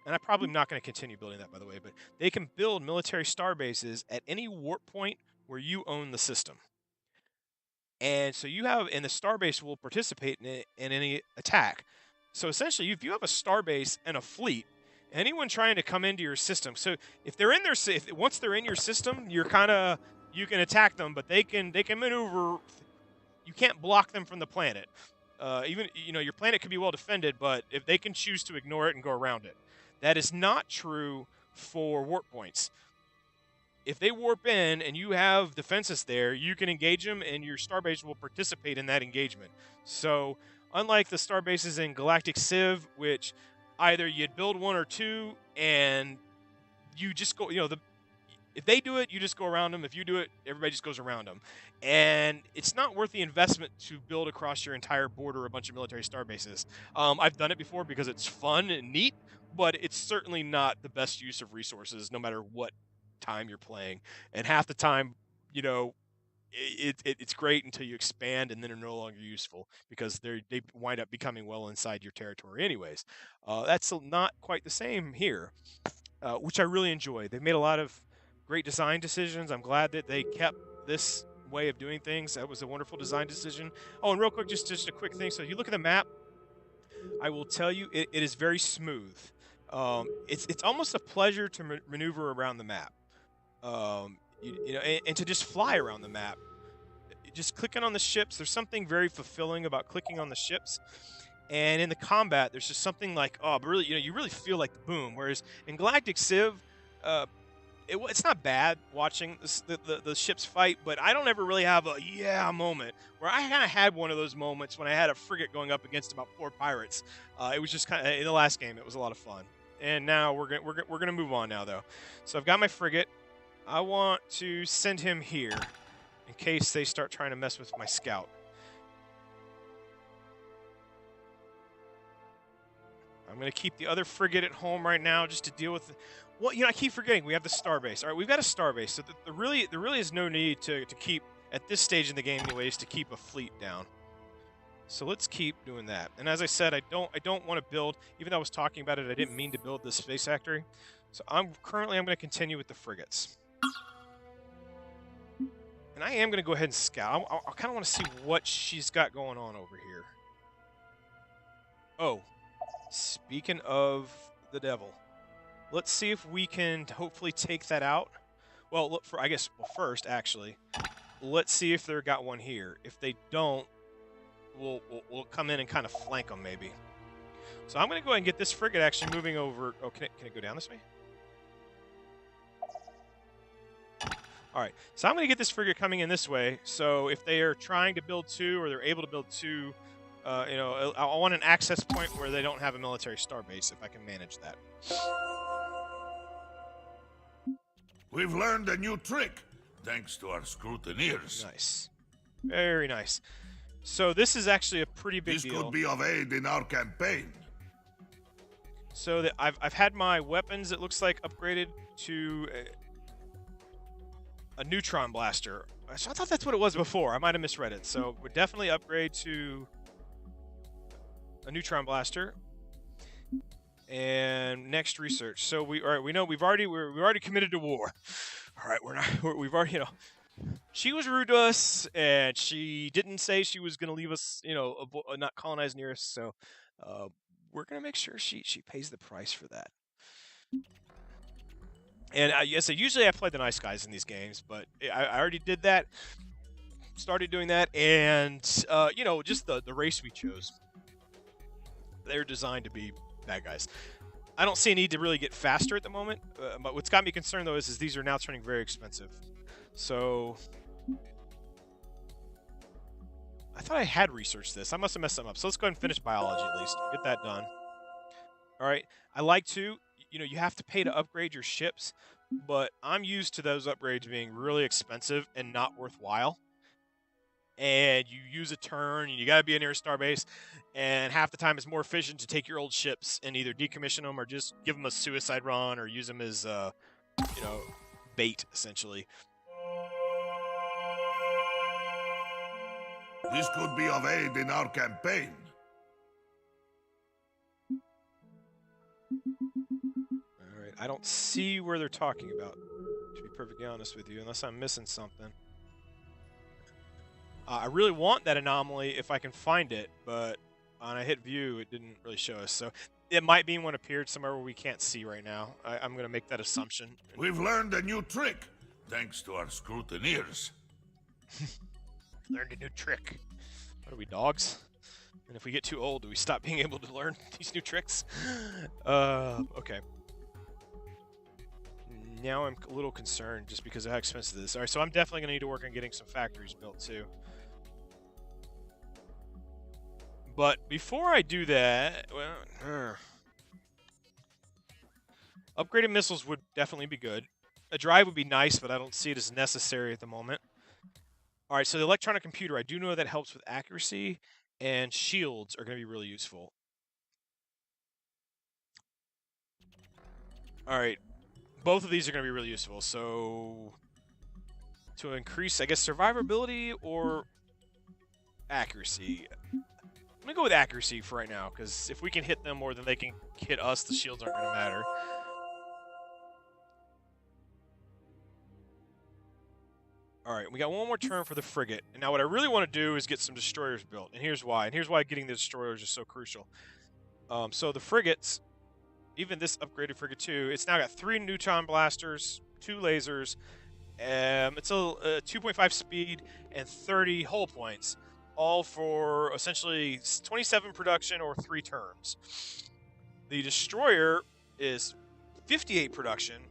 And I'm probably not going to continue building that, by the way, but they can build military star bases at any warp point where you own the system. And so and the starbase will participate in any attack. So essentially, if you have a starbase and a fleet, anyone trying to come into your system. So if they're in once they're in your system, you can attack them, but they can maneuver. You can't block them from the planet. Even your planet could be well defended, but if they can choose to ignore it and go around it. That is not true for warp points. If they warp in and you have defenses there, you can engage them, and your starbase will participate in that engagement. So, unlike the starbases in Galactic Civ, which either you'd build one or two, and you just go, if they do it, you just go around them. If you do it, everybody just goes around them. And it's not worth the investment to build across your entire border a bunch of military starbases. I've done it before because it's fun and neat, but it's certainly not the best use of resources, no matter what time you're playing. And half the time, it's great until you expand, and then they're no longer useful because they wind up becoming well inside your territory anyways. That's not quite the same here, which I really enjoy. They've made a lot of great design decisions. I'm glad that they kept this way of doing things. That was a wonderful design decision. Oh, and real quick, just a quick thing. So you look at the map, I will tell you, it is very smooth. It's almost a pleasure to maneuver around the map. And to just fly around the map. Just clicking on the ships, there's something very fulfilling about clicking on the ships. And in the combat, there's just something like, really, you really feel like the boom. Whereas in Galactic Civ, it's not bad watching the ships fight, but I don't ever really have a yeah moment. Where I kind of had one of those moments when I had a frigate going up against about 4 pirates. It was just kind of in the last game. It was a lot of fun. And now we're gonna move on now though. So I've got my frigate. I want to send him here in case they start trying to mess with my scout. I'm going to keep the other frigate at home right now just to deal with. Well, I keep forgetting we have the starbase. All right, we've got a starbase, so there really is no need to keep at this stage in the game, anyways, to keep a fleet down. So let's keep doing that. And as I said, I don't want to build. Even though I was talking about it, I didn't mean to build this space factory. So I'm going to continue with the frigates. And I am going to go ahead and scout. I kind of want to see what she's got going on over here. Oh, speaking of the devil, let's see if we can hopefully take that out. Well, look for first, actually, let's see if they've got one here. If they don't, we'll come in and kind of flank them maybe. So I'm going to go ahead and get this frigate actually moving over. Oh, can it go down this way? All right, so I'm going to get this frigate coming in this way. So if they are trying to build 2 or they're able to build 2, I want an access point where they don't have a military starbase if I can manage that. We've learned a new trick, thanks to our scrutineers. Nice. Very nice. So this is actually a pretty big deal. This could be of aid in our campaign. So that I've had my weapons, it looks like, upgraded to a neutron blaster. So I thought that's what it was before. I might have misread it. So we'd definitely upgrade to a neutron blaster. And next research. So we know we've already committed to war. All right, we've already, she was rude to us, and she didn't say she was going to leave us, not colonize near us. So we're going to make sure she pays the price for that. And yes, usually I play the nice guys in these games, but I already did that. Started doing that, and just the race we chose. They're designed to be bad guys. I don't see a need to really get faster at the moment, but what's got me concerned though is these are now turning very expensive. So I thought I had researched this. I must have messed something up. So let's go ahead and finish biology at least. Get that done. All right. I like to, you have to pay to upgrade your ships, but I'm used to those upgrades being really expensive and not worthwhile. And you use a turn, and you got to be near a starbase, and half the time it's more efficient to take your old ships and either decommission them or just give them a suicide run or use them as, bait, essentially. This could be of aid in our campaign. All right, I don't see where they're talking about, to be perfectly honest with you, unless I'm missing something. I really want that anomaly if I can find it, but when I hit view, it didn't really show us. So it might be one appeared somewhere where we can't see right now. I'm going to make that assumption. We've learned a new trick, thanks to our scrutineers. Learned a new trick. What are we, dogs? And if we get too old, do we stop being able to learn these new tricks? Okay. Now I'm a little concerned just because of how expensive this is. All right, so I'm definitely going to need to work on getting some factories built too. But before I do that, well, upgraded missiles would definitely be good. A drive would be nice, but I don't see it as necessary at the moment. All right, so the electronic computer, I do know that helps with accuracy, and shields are going to be really useful. All right, both of these are going to be really useful. So to increase, I guess, survivability or accuracy. I'm going to go with accuracy for right now, because if we can hit them more than they can hit us, the shields aren't going to matter. All right, we got one more turn for the frigate. And now what I really want to do is get some destroyers built. And here's why. And here's why getting the destroyers is so crucial. So the frigates, even this upgraded frigate 2, it's now got 3 neutron blasters, 2 lasers. It's a 2.5 speed and 30 hull points. All for essentially 27 production or 3 turns. The destroyer is 58 production,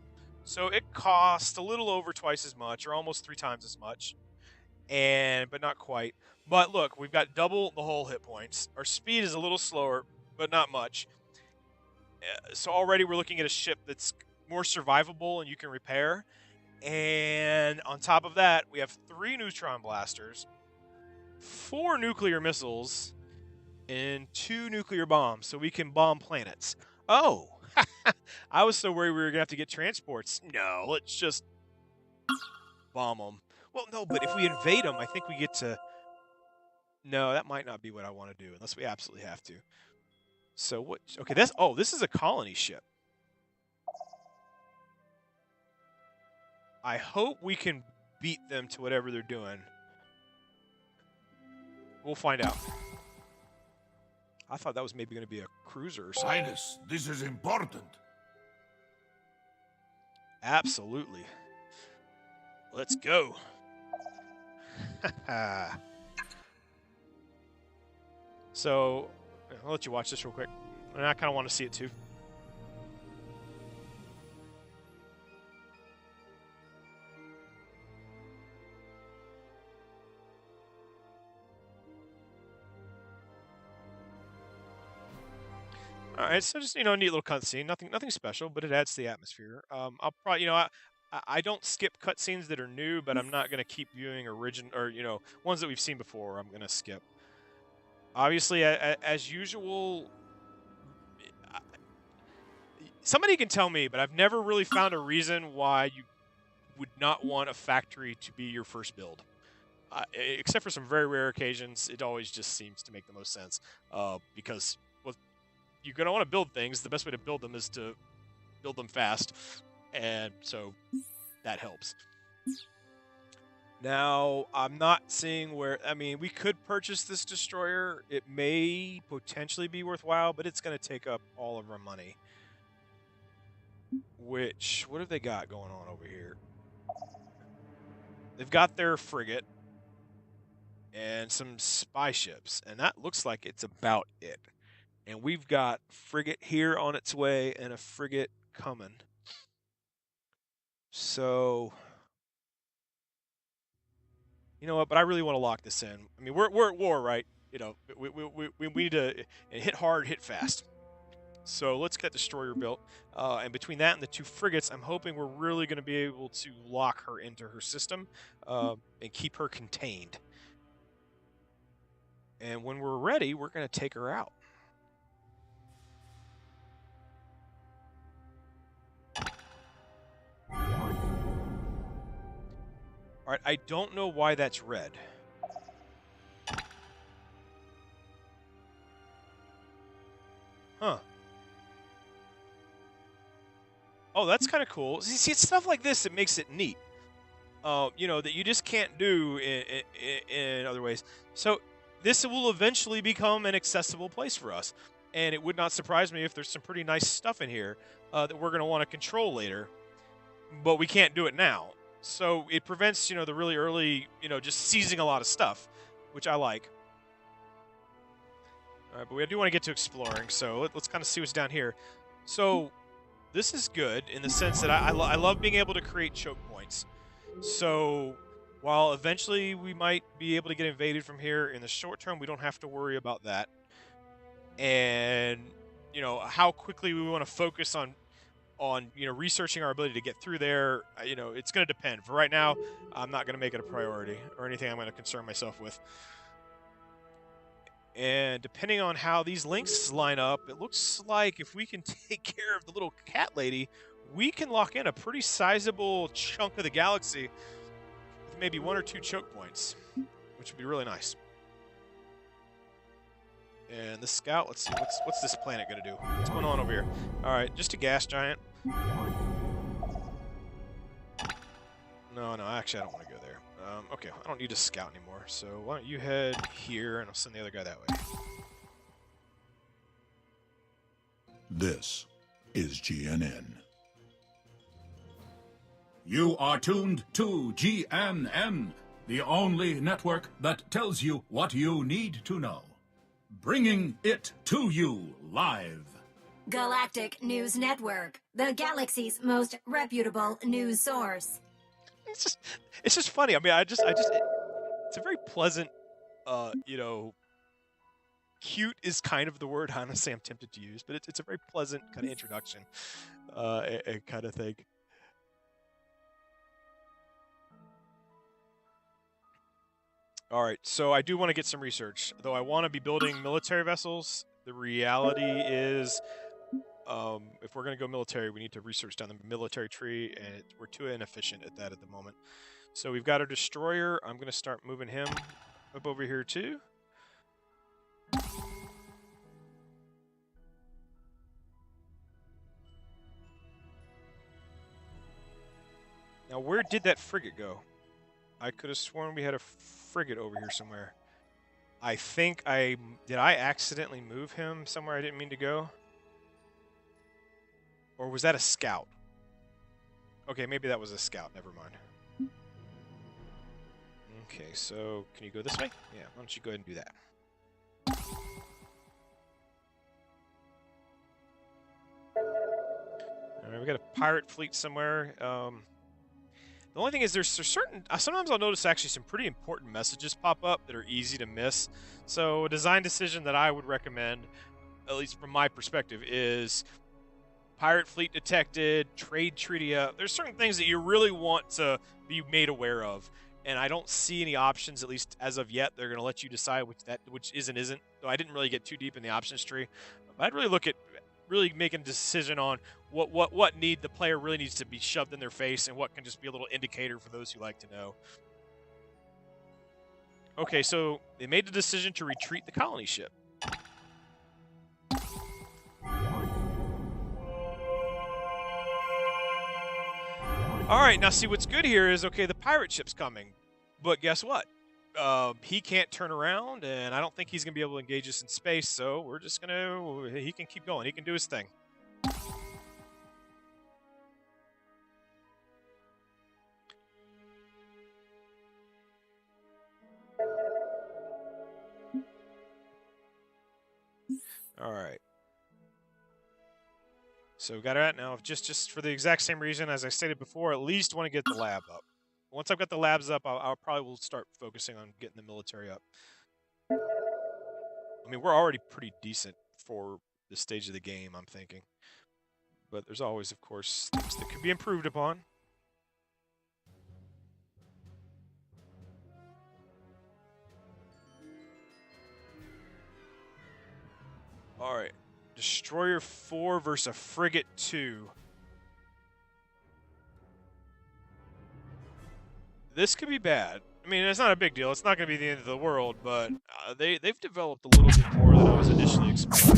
so it costs a little over twice as much, or almost 3 times as much, but not quite. But look, we've got double the hull hit points. Our speed is a little slower, but not much. So already we're looking at a ship that's more survivable and you can repair. And on top of that, we have 3 neutron blasters, 4 nuclear missiles, and 2 nuclear bombs, so we can bomb planets. Oh, I was so worried we were going to have to get transports. No, let's just bomb them. Well, no, but if we invade them, I think we get to... No, that might not be what I want to do, unless we absolutely have to. So what... Okay, this is a colony ship. I hope we can beat them to whatever they're doing. We'll find out. I thought that was maybe going to be a cruiser or something. Highness, this is important. Absolutely. Let's go. So, I'll let you watch this real quick. And I kind of want to see it too. All right, so just, a neat little cutscene. Nothing special, but it adds to the atmosphere. I'll probably, I don't skip cutscenes that are new, but I'm not going to keep viewing ones that we've seen before. I'm going to skip. Obviously, as usual, somebody can tell me, but I've never really found a reason why you would not want a factory to be your first build. Except for some very rare occasions, it always just seems to make the most sense. Because well, you're going to want to build things. The best way to build them is to build them fast. And so that helps. Now, I'm not seeing where... I mean, we could purchase this destroyer. It may potentially be worthwhile, but it's going to take up all of our money. Which... What have they got going on over here? They've got their frigate and some spy ships, and that looks like it's about it. And we've got frigate here on its way and a frigate coming. So... You know what? But I really want to lock this in. I mean, we're at war, right? You know, we need to hit hard, hit fast. So let's get destroyer built. And between that and the 2 frigates, I'm hoping we're really going to be able to lock her into her system and keep her contained. And when we're ready, we're going to take her out. All right, I don't know why that's red. Huh. Oh, that's kind of cool. See, it's stuff like this that makes it neat. You know, that you just can't do in other ways. So this will eventually become an accessible place for us. And it would not surprise me if there's some pretty nice stuff in here that we're going to want to control later. But we can't do it now. So it prevents, you know, the really early, you know, just seizing a lot of stuff, which I like. All right, but we do want to get to exploring, so let's kind of see what's down here. So this is good in the sense that I love being able to create choke points. So while eventually we might be able to get invaded from here, in the short term, we don't have to worry about that. And, you know, how quickly we want to focus on you know, researching our ability to get through there, you know, it's going to depend. For right now, I'm not going to make it a priority or anything I'm going to concern myself with. And depending on how these links line up, it looks like if we can take care of the little cat lady, we can lock in a pretty sizable chunk of the galaxy with maybe 1 or 2 choke points, which would be really nice. And the scout, let's see, what's this planet going to do? What's going on over here? All right, just a gas giant. No, actually, I don't want to go there. Okay, I don't need a scout anymore, so why don't you head here, and I'll send the other guy that way. This is GNN. You are tuned to GNN, the only network that tells you what you need to know. Bringing it to you live. Galactic News Network, the galaxy's most reputable news source. It's just funny. I mean, it's a very pleasant, you know, cute is kind of the word honestly I'm tempted to use, but it's a very pleasant kind of introduction, kind of thing. All right, so I do want to get some research, though I want to be building military vessels. The reality is, if we're going to go military, we need to research down the military tree, and we're too inefficient at that at the moment. So we've got our destroyer. I'm going to start moving him up over here too. Now, where did that frigate go? I could have sworn we had a frigate over here somewhere. I think did I accidentally move him somewhere I didn't mean to go? Or was that a scout? Okay, maybe that was a scout. Never mind. Okay, so can you go this way? Yeah, why don't you go ahead and do that? All right, we got a pirate fleet somewhere. The only thing is there's certain... sometimes I'll notice actually some pretty important messages pop up that are easy to miss. So a design decision that I would recommend, at least from my perspective, is pirate fleet detected, trade treaty up. There's certain things that you really want to be made aware of. And I don't see any options, at least as of yet. They're going to let you decide which is and isn't. So I didn't really get too deep in the options tree. But I'd really look at really making a decision on what need the player really needs to be shoved in their face and what can just be a little indicator for those who like to know. Okay, so they made the decision to retreat the colony ship. All right, now see what's good here is, okay, the pirate ship's coming, but guess what? He can't turn around, and I don't think he's going to be able to engage us in space, so we're just going to... He can keep going. He can do his thing. All right. So we got it at now. Just for the exact same reason as I stated before, at least want to get the lab up. Once I've got the labs up, I'll probably will start focusing on getting the military up. I mean, we're already pretty decent for this stage of the game, I'm thinking. But there's always, of course, things that could be improved upon. All right. Destroyer 4 versus a Frigate 2. This could be bad. I mean, it's not a big deal. It's not going to be the end of the world, but they've developed a little bit more than I was initially expecting.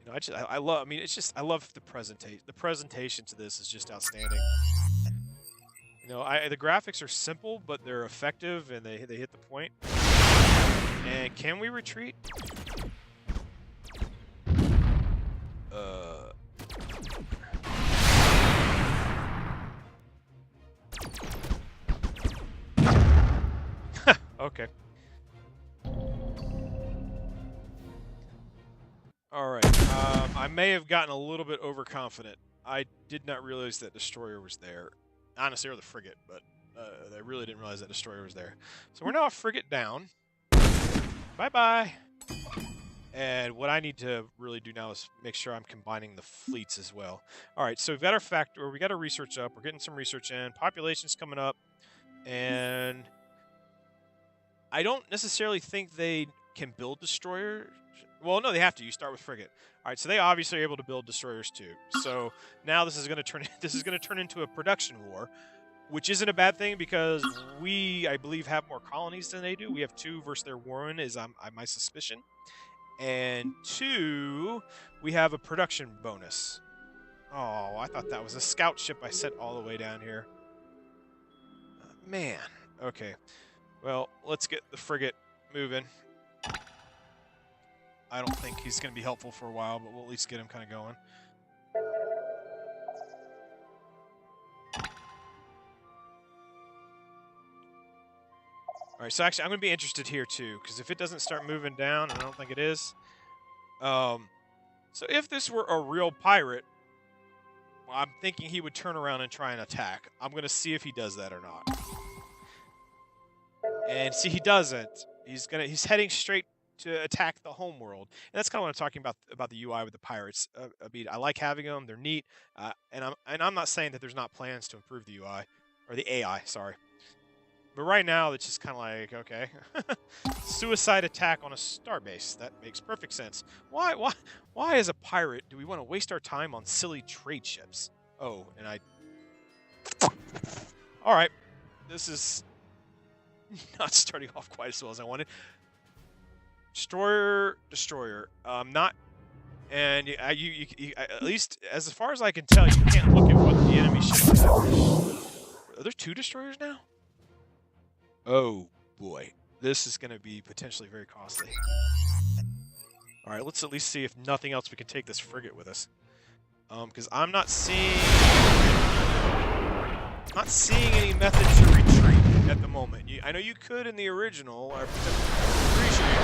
You know, I love. I mean, it's just I love the presentation. The presentation to this is just outstanding. You know, the graphics are simple, but they're effective and they hit the point. And can we retreat? Okay. All right. I may have gotten a little bit overconfident. I did not realize that destroyer was there. Honestly, or the frigate, but I really didn't realize that destroyer was there. So we're now a frigate down. Bye-bye. And what I need to really do now is make sure I'm combining the fleets as well. All right, so we've got our factor, we got our research up. We're getting some research in. Population's coming up, and I don't necessarily think they can build destroyers. Well, no, they have to. You start with frigate. All right, so they obviously are able to build destroyers too. So now this is going to turn into a production war, which isn't a bad thing because we, I believe, have more colonies than they do. We have 2 versus their 1 is my suspicion. And 2, we have a production bonus. Oh, I thought that was a scout ship I sent all the way down here. Man. Okay. Well, let's get the frigate moving. I don't think he's going to be helpful for a while, but we'll at least get him kind of going. All right, so actually, I'm going to be interested here, too, because if it doesn't start moving down, and I don't think it is, so if this were a real pirate, well, I'm thinking he would turn around and try and attack. I'm going to see if he does that or not. And see, he doesn't. He's heading straight to attack the home world. And that's kind of what I'm talking about the UI with the pirates. I mean, I like having them. They're neat. And I'm not saying that there's not plans to improve the UI, or the AI, sorry. But right now, it's just kind of like, okay. Suicide attack on a starbase. That makes perfect sense. Why as a pirate do we want to waste our time on silly trade ships? Oh, and all right. This is not starting off quite as well as I wanted. Destroyer. Not... And you, at least, as far as I can tell, you can't look at what the enemy ships have. Are there 2 destroyers now? Oh, boy. This is going to be potentially very costly. All right, let's at least see if nothing else we can take this frigate with us. Because I'm not seeing any method to retreat at the moment. I know you could in the original. I'm pretty sure you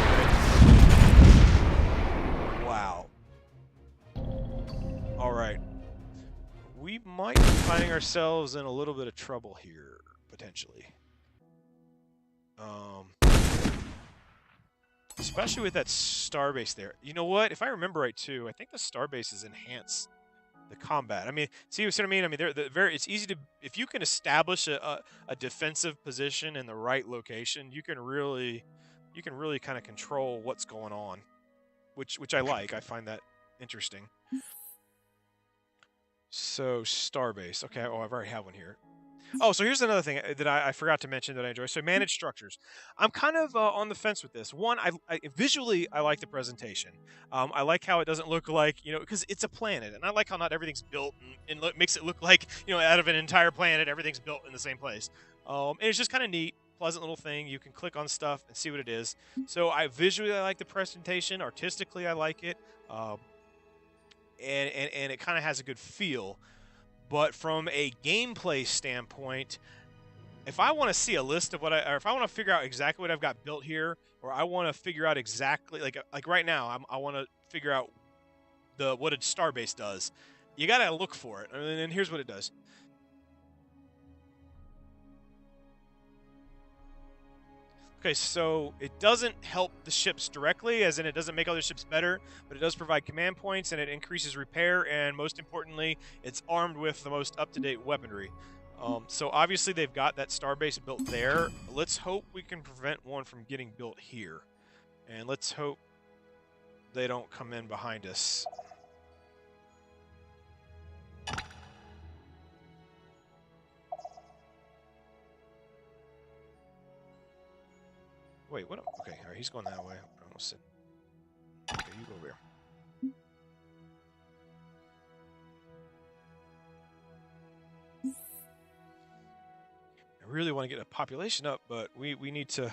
could. Wow. All right. We might be finding ourselves in a little bit of trouble here, potentially. Especially with that starbase there. You know what? If I remember right, too, I think the starbases enhance the combat. I mean, see what I mean? I mean, it's easy to... If you can establish a defensive position in the right location, you can really kind of control what's going on. which I like. I find that interesting. So Starbase. Okay, oh, I've already have one here. Oh, so here's another thing that I forgot to mention that I enjoy. So managed structures. I'm kind of on the fence with this. One, I visually I like the presentation. I like how it doesn't look like because it's a planet, and I like how not everything's built and makes it look like out of an entire planet everything's built in the same place. And it's just kind of neat, pleasant little thing. You can click on stuff and see what it is. So I like the presentation. Artistically, I like it, and it kind of has a good feel. But from a gameplay standpoint, if I want to see a list of or if I want to figure out exactly what I've got built here, or I want to figure out exactly like right now, I want to figure out what a Starbase does. You gotta look for it, and here's what it does. Okay, so it doesn't help the ships directly, as in it doesn't make other ships better, but it does provide command points, and it increases repair, and most importantly, it's armed with the most up-to-date weaponry. So obviously they've got that Starbase built there. Let's hope we can prevent one from getting built here. And let's hope they don't come in behind us. Wait, what? Okay, all right, he's going that way. I almost said. Okay, you go over here. I really want to get a population up, but we need to.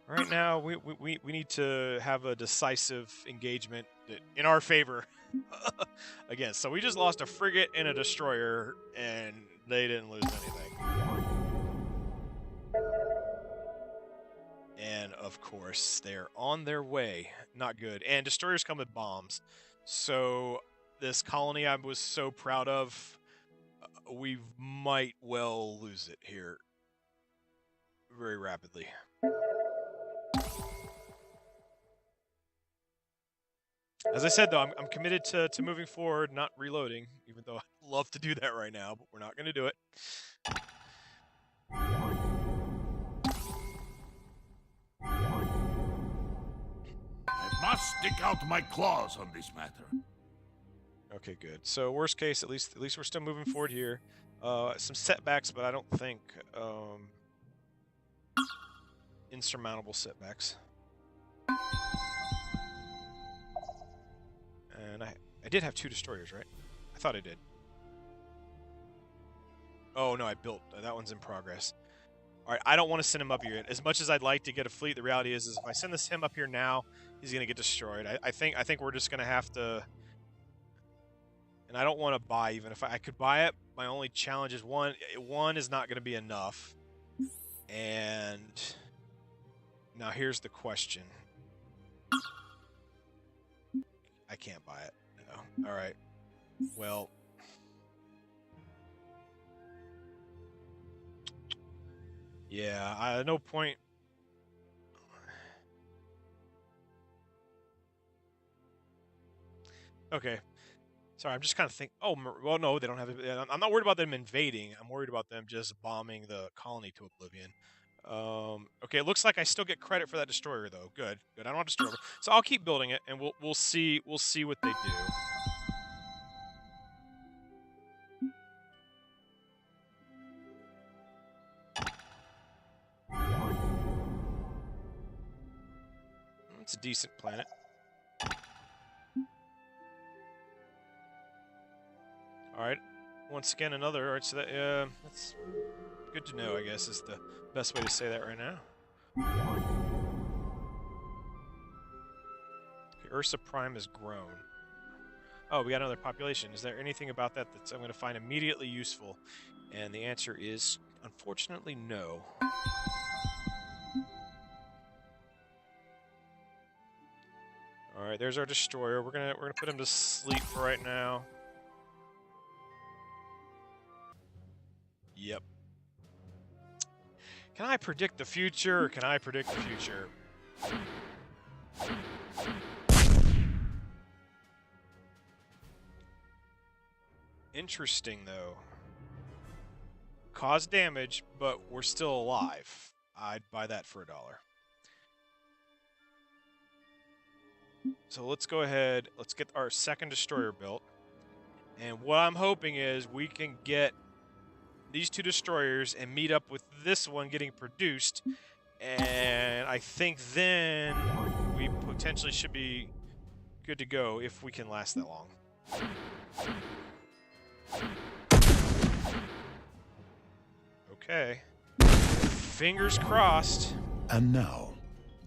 Right now, we need to have a decisive engagement in our favor. Again, so we just lost a frigate and a destroyer, and they didn't lose anything. And of course, they're on their way. Not good. And destroyers come with bombs. So this colony I was so proud of, we might well lose it here very rapidly. As I said, though, I'm committed to moving forward, not reloading, even though I'd love to do that right now, but we're not going to do it. I must stick out my claws on this matter. Okay, good. So worst case, at least we're still moving forward here. Some setbacks, but I don't think insurmountable setbacks. And I did have 2 destroyers, right? I thought I did. Oh no, I built. That one's in progress. All right, I don't want to send him up here. As much as I'd like to get a fleet, the reality is if I send him up here now, he's gonna get destroyed. I think we're just gonna have to. And I don't want to buy even if I could buy it. My only challenge is one is not going to be enough. And now here's the question. I can't buy it. No. All right. Well. Yeah, no point. Okay. Sorry, I'm just kind of thinking. Oh, well, no, they don't have it. I'm not worried about them invading. I'm worried about them just bombing the colony to oblivion. Okay, it looks like I still get credit for that destroyer, though. Good, good. I don't have destroyer, so I'll keep building it, and we'll see what they do. It's a decent planet. All right. Once again, another. All right, so that's good to know, I guess, is the best way to say that right now. Okay, Ursa Prime has grown. Oh, we got another population. Is there anything about that I'm going to find immediately useful? And the answer is, unfortunately, no. All right, there's our destroyer. We're gonna put him to sleep for right now. Yep. Can I predict the future, or can I predict the future? Interesting, though. Cause damage, but we're still alive. I'd buy that for $1. So let's go ahead. Let's get our second destroyer built. And what I'm hoping is we can get these 2 destroyers and meet up with this one getting produced. And I think then we potentially should be good to go if we can last that long. Okay. Fingers crossed. And now,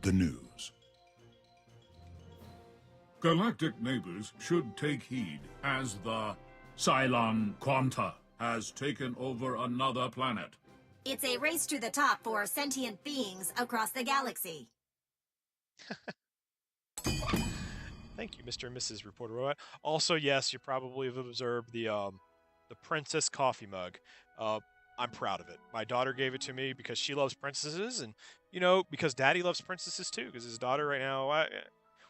the news. Galactic neighbors should take heed as the Cylon Quanta has taken over another planet. It's a race to the top for sentient beings across the galaxy. Thank you, Mr. and Mrs. Reporter Robot. Also, yes, you probably have observed the princess coffee mug. I'm proud of it. My daughter gave it to me because she loves princesses, and because Daddy loves princesses too. Because his daughter right now,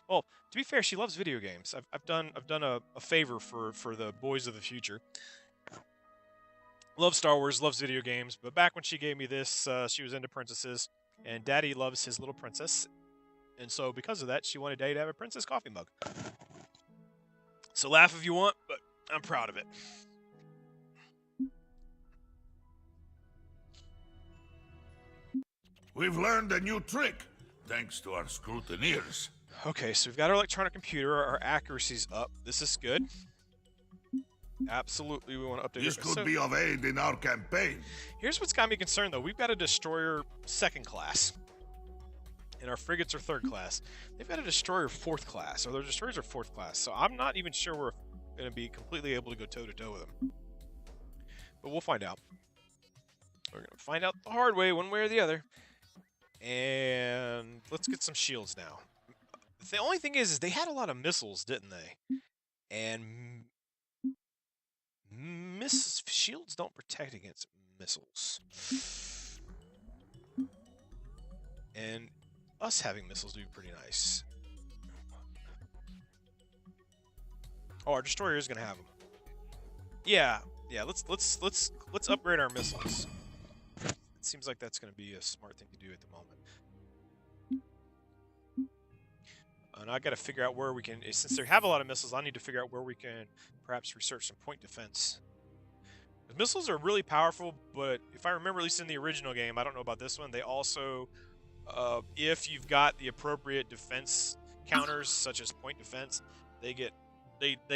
well, to be fair, she loves video games. I've done a favor for the boys of the future. Loves Star Wars, loves video games. But back when she gave me this, she was into princesses, and Daddy loves his little princess. And so because of that, she wanted Daddy to have a princess coffee mug. So laugh if you want, but I'm proud of it. We've learned a new trick, thanks to our scrutineers. Okay, so we've got our electronic computer. Our accuracy's up. This is good. Absolutely, we want to update This it. could be of aid in our campaign. Here's what's got me concerned, though. We've got a destroyer 2nd class, and our frigates are 3rd class. They've got a destroyer 4th class, or their destroyers are 4th class. So I'm not even sure we're going to be completely able to go toe-to-toe with them. But we'll find out. We're going to find out the hard way, one way or the other. And let's get some shields now. The only thing is they had a lot of missiles, didn't they? And shields don't protect against missiles. And us having missiles would be pretty nice. Oh, our destroyer is gonna have them. Yeah. Let's upgrade our missiles. It seems like that's gonna be a smart thing to do at the moment. And I got to figure out where we can, since they have a lot of missiles, I need to figure out where we can perhaps research some point defense. The missiles are really powerful, but if I remember, at least in the original game, I don't know about this one, they also, if you've got the appropriate defense counters, such as point defense, they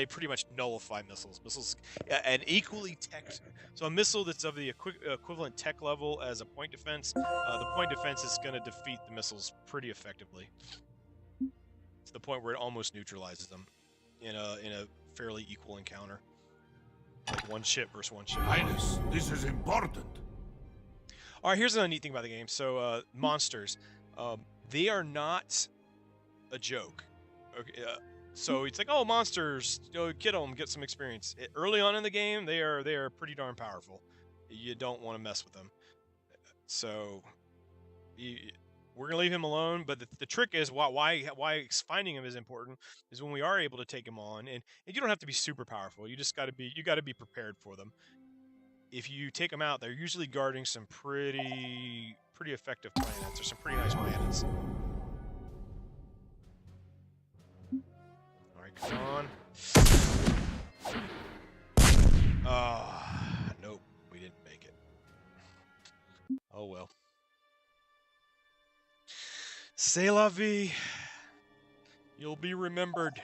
pretty much nullify missiles. Missiles, and equally tech. So a missile that's of the equivalent tech level as a point defense, the point defense is going to defeat the missiles pretty effectively. To the point where it almost neutralizes them in a fairly equal encounter, like one ship versus one ship. Highness, this is important. All right, here's another neat thing about the game. So monsters, they are not a joke. Okay, so it's like, oh, monsters, get them, get some experience. Early on in the game, they are pretty darn powerful. You don't want to mess with them. So we're going to leave him alone, but the trick is why finding him is important is when we are able to take him on, and you don't have to be super powerful. You just got to be prepared for them. If you take them out, they're usually guarding some pretty effective planets, or some pretty nice planets. All right, come on. Nope, we didn't make it. Oh well. C'est la vie. You'll be remembered.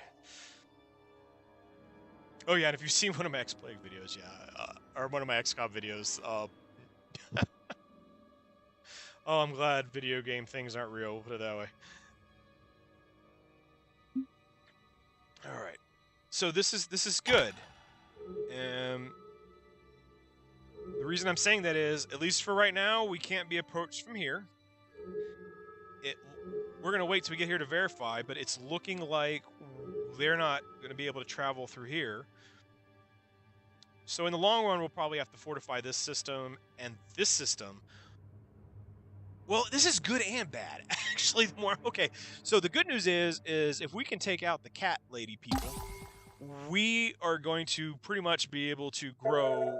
Oh yeah, and if you've seen one of my X-Plague videos, or one of my XCOM videos, oh, I'm glad video game things aren't real. We'll put it that way. All right, so this is good. The reason I'm saying that is, at least for right now, we can't be approached from here. We're going to wait till we get here to verify, but it's looking like they're not going to be able to travel through here. So in the long run, we'll probably have to fortify this system and this system. Well, this is good and bad, actually. Okay, so the good news is if we can take out the cat lady people, we are going to pretty much be able to grow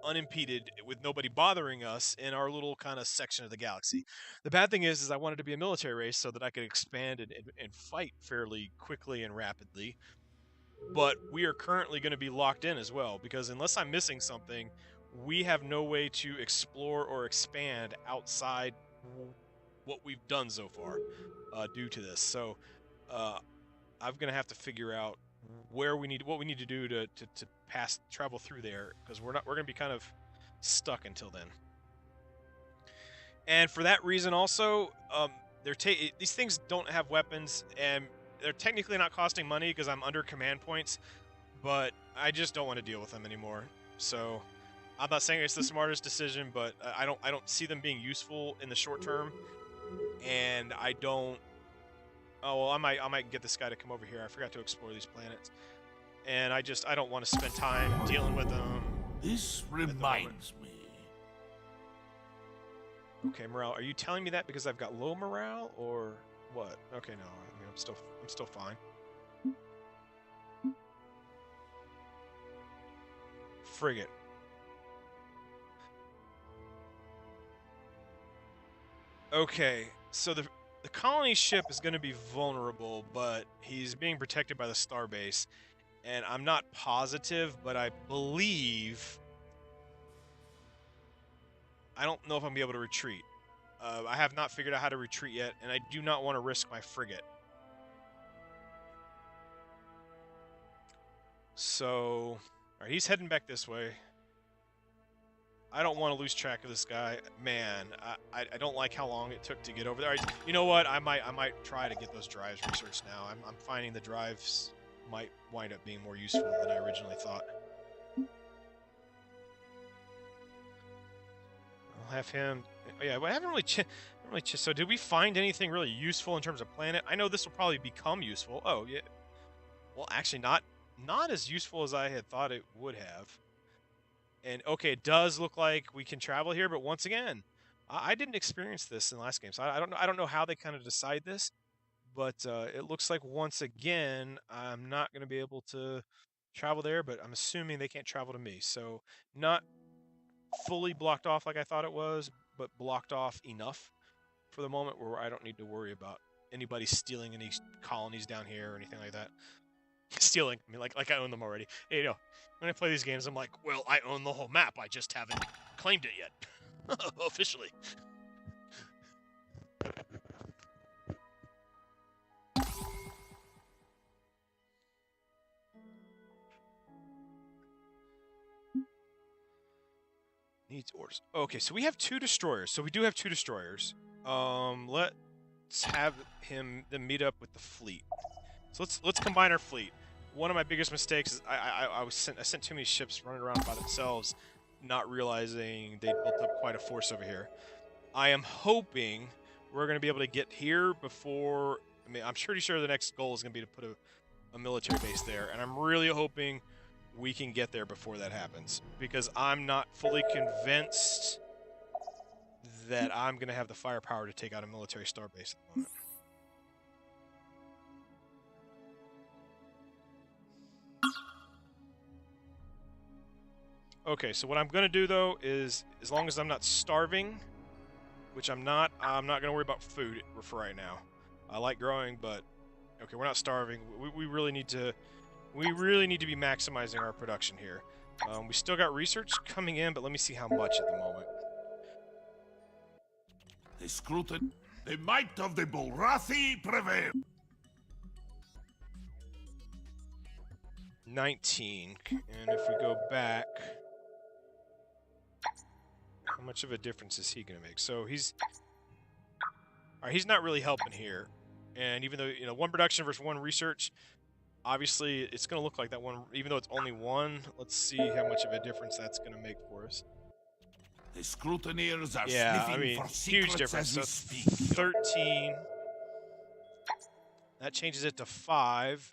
unimpeded with nobody bothering us in our little kind of section of the galaxy. The bad thing is I wanted to be a military race so that I could expand and fight fairly quickly and rapidly. But we are currently going to be locked in as well, because unless I'm missing something, we have no way to explore or expand outside what we've done so far due to this. So I'm going to have to figure out what we need to do to travel through there, because we're going to be kind of stuck until then. And for that reason also, these things don't have weapons, and they're technically not costing money because I'm under command points, but I just don't want to deal with them anymore. So I'm not saying it's the smartest decision, but I don't see them being useful in the short term, and I don't. Oh well, I might get this guy to come over here. I forgot to explore these planets, and I don't want to spend time dealing with them. This reminds me. Okay, morale. Are you telling me that because I've got low morale, or what? Okay, no. I mean, I'm still fine. Frigate. Okay, so the colony ship is going to be vulnerable, but he's being protected by the starbase, and I'm not positive, but I believe. I don't know if I'm going to be able to retreat. I have not figured out how to retreat yet, and I do not want to risk my frigate. So, alright, he's heading back this way. I don't want to lose track of this guy. Man, I don't like how long it took to get over there. You know what? I might try to get those drives researched now. I'm finding the drives might wind up being more useful than I originally thought. I'll have him. Oh, yeah, well, I haven't really. So, did we find anything really useful in terms of planet? I know this will probably become useful. Oh, yeah. Well, actually, not as useful as I had thought it would have. And okay, it does look like we can travel here, but once again, I didn't experience this in the last game, so I don't know how they kind of decide this. But it looks like once again, I'm not going to be able to travel there. But I'm assuming they can't travel to me, so not fully blocked off like I thought it was, but blocked off enough for the moment where I don't need to worry about anybody stealing any colonies down here or anything like that. Stealing, I mean, like I own them already. Hey, you know, when I play these games, I'm like, well, I own the whole map. I just haven't claimed it yet, officially. Needs orders. Okay, so we have 2 destroyers. So we do have 2 destroyers. Let's have them meet up with the fleet. So let's combine our fleet. One of my biggest mistakes is I sent too many ships running around by themselves, not realizing they'd built up quite a force over here. I am hoping we're going to be able to get here before. I mean, I'm pretty sure the next goal is going to be to put a military base there, and I'm really hoping we can get there before that happens, because I'm not fully convinced that I'm going to have the firepower to take out a military starbase at the moment. Okay, so what I'm going to do, though, is as long as I'm not starving, which I'm not going to worry about food for right now. I like growing, but okay, we're not starving. We really need to be maximizing our production here. We still got research coming in, but let me see how much at the moment. They scrutin. The might of the Bulrathi prevail. 19, and if we go back, how much of a difference is he going to make? So he's not really helping here, and even though, you know, 1 production versus 1 research, obviously it's going to look like that one, even though it's only 1. Let's see how much of a difference that's going to make for us. The scrutineers are Yeah, sniffing I mean, for huge secrets difference. as we So speak. 13. That changes it to 5,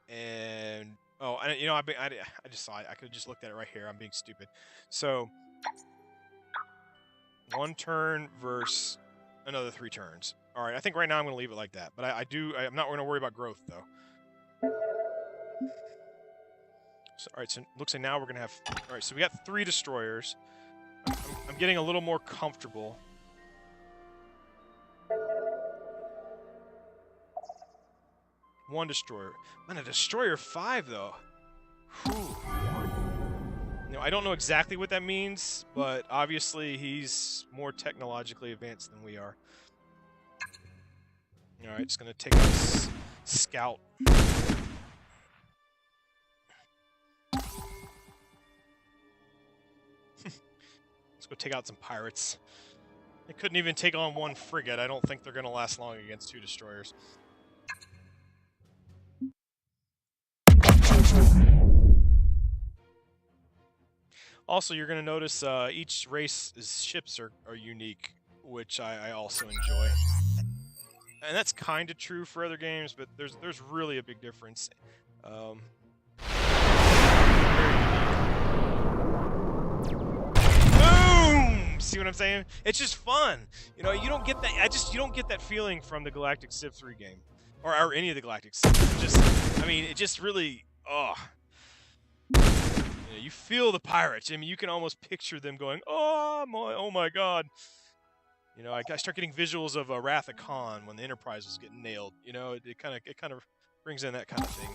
and oh, and you know, I just saw it. I could have just looked at it right here. I'm being stupid. So 1 turn versus another 3 turns. All right, I think right now I'm going to leave it like that. But I'm not going to worry about growth though. So, all right, so looks like now we're gonna have. All right, so we got 3 destroyers. I'm getting a little more comfortable. One destroyer. Man, a destroyer 5 though. Whew. You know, I don't know exactly what that means, but obviously he's more technologically advanced than we are. All right, just gonna take out scout. Let's go take out some pirates. They couldn't even take on 1 frigate. I don't think they're gonna last long against 2 destroyers. Also, you're going to notice each race's ships are unique, which I also enjoy. And that's kind of true for other games, but there's really a big difference. Boom! See what I'm saying? It's just fun. You know, you don't get that. You don't get that feeling from the Galactic Civ 3 game, or any of the Galactic Civ. I mean, it just really. Oh. You feel the pirates. I mean, you can almost picture them going, oh my God. You know, I start getting visuals of Wrath of Khan when the Enterprise was getting nailed. You know, it kind of brings in that kind of thing.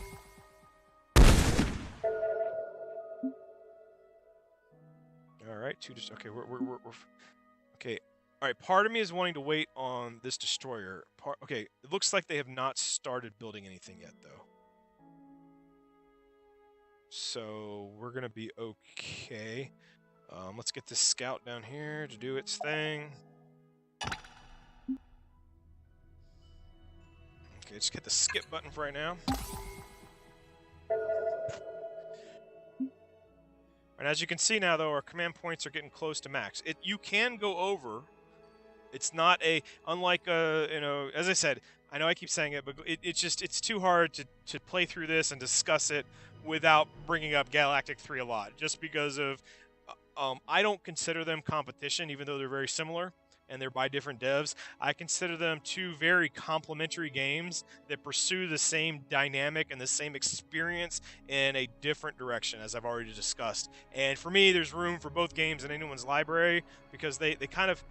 All right, okay, we're okay. All right, part of me is wanting to wait on this destroyer. Okay, it looks like they have not started building anything yet, though. So we're gonna be okay. Let's get this scout down here to do its thing. Okay, just hit the skip button for right now. And as you can see now, though, our command points are getting close to max. You can go over. It's not unlike you know, as I said, I know I keep saying it, but it's too hard to play through this and discuss it without bringing up Galactic 3 a lot, just because of I don't consider them competition, even though they're very similar and they're by different devs. I consider them 2 very complementary games that pursue the same dynamic and the same experience in a different direction, as I've already discussed. And for me, there's room for both games in anyone's library, because they kind of,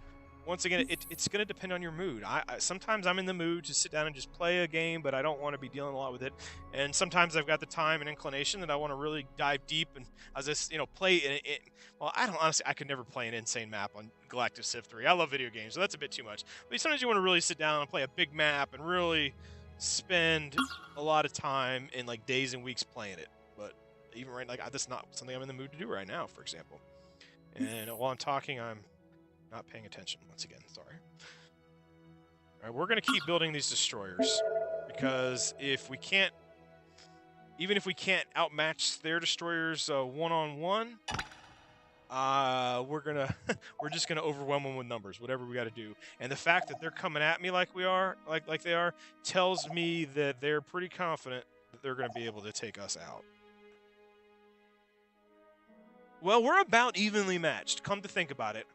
once again, it's going to depend on your mood. Sometimes I'm in the mood to sit down and just play a game, but I don't want to be dealing a lot with it. And sometimes I've got the time and inclination that I want to really dive deep and, as this, you know, play it. Well, I could never play an insane map on Galactic Civ 3. I love video games, so that's a bit too much. But sometimes you want to really sit down and play a big map and really spend a lot of time in like days and weeks playing it. But even right, like, that's not something I'm in the mood to do right now, for example. And while I'm talking, I'm not paying attention once again. Sorry. All right, we're going to keep building these destroyers, because even if we can't outmatch their destroyers one-on-one, we're just gonna overwhelm them with numbers, whatever we got to do. And the fact that they're coming at me like they are, tells me that they're pretty confident that they're going to be able to take us out. Well, we're about evenly matched, come to think about it.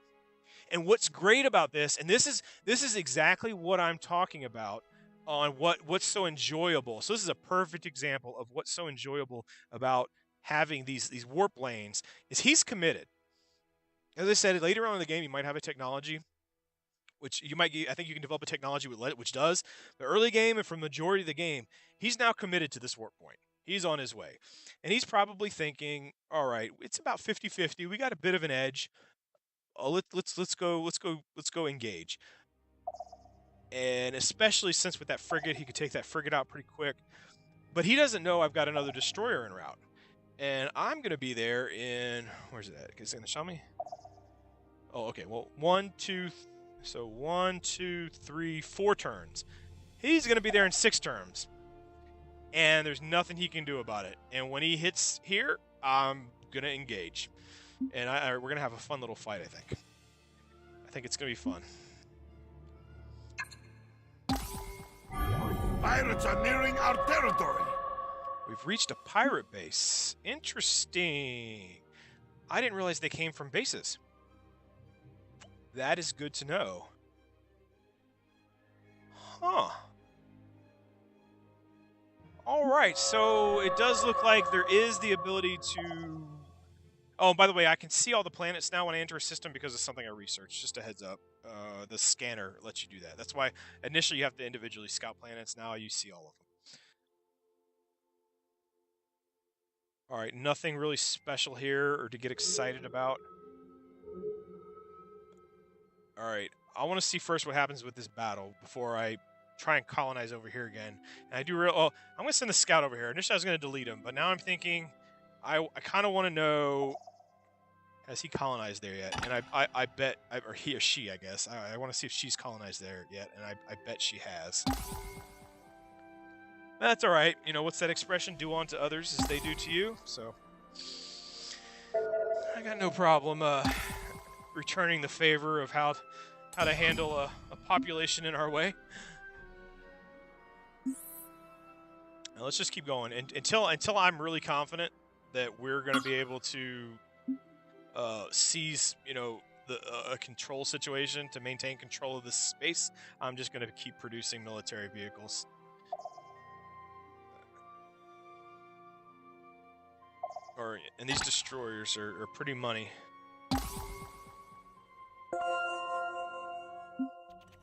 And what's great about this, and this is exactly what I'm talking about on what's so enjoyable. So this is a perfect example of what's so enjoyable about having these warp lanes, is he's committed. As I said, later on in the game, you might have a technology, which I think you can develop a technology with Let, which does. The early game and for the majority of the game, he's now committed to this warp point. He's on his way. And he's probably thinking, all right, it's about 50-50. We got a bit of an edge. Let's go engage. And especially since with that frigate, he could take that frigate out pretty quick. But he doesn't know I've got another destroyer en route. And I'm going to be there in... Where's it at? Is it going to show me? Oh, okay. Well, 1, 2... So 1, 2, 3, 4 turns. He's going to be there in 6 turns. And there's nothing he can do about it. And when he hits here, I'm going to engage. And we're going to have a fun little fight, I think. I think it's going to be fun. Pirates are nearing our territory. We've reached a pirate base. Interesting. I didn't realize they came from bases. That is good to know. Huh. All right, so it does look like there is the ability to. Oh, by the way, I can see all the planets now when I enter a system because of something I researched. Just a heads up. The scanner lets you do that. That's why initially you have to individually scout planets. Now you see all of them. All right, nothing really special here or to get excited about. All right, I want to see first what happens with this battle before I try and colonize over here again. And I do real. Oh, I'm gonna send the scout over here. Initially, I was gonna delete him, but now I'm thinking, I kind of want to know, has he colonized there yet? And I bet, or he or she, I guess. I want to see if she's colonized there yet, and I bet she has. That's all right. You know, what's that expression? Do unto others as they do to you. So I got no problem returning the favor of how to handle a population in our way. Now let's just keep going until I'm really confident that we're going to be able to seize, you know, a control situation to maintain control of this space. I'm just going to keep producing military vehicles. And these destroyers are pretty money.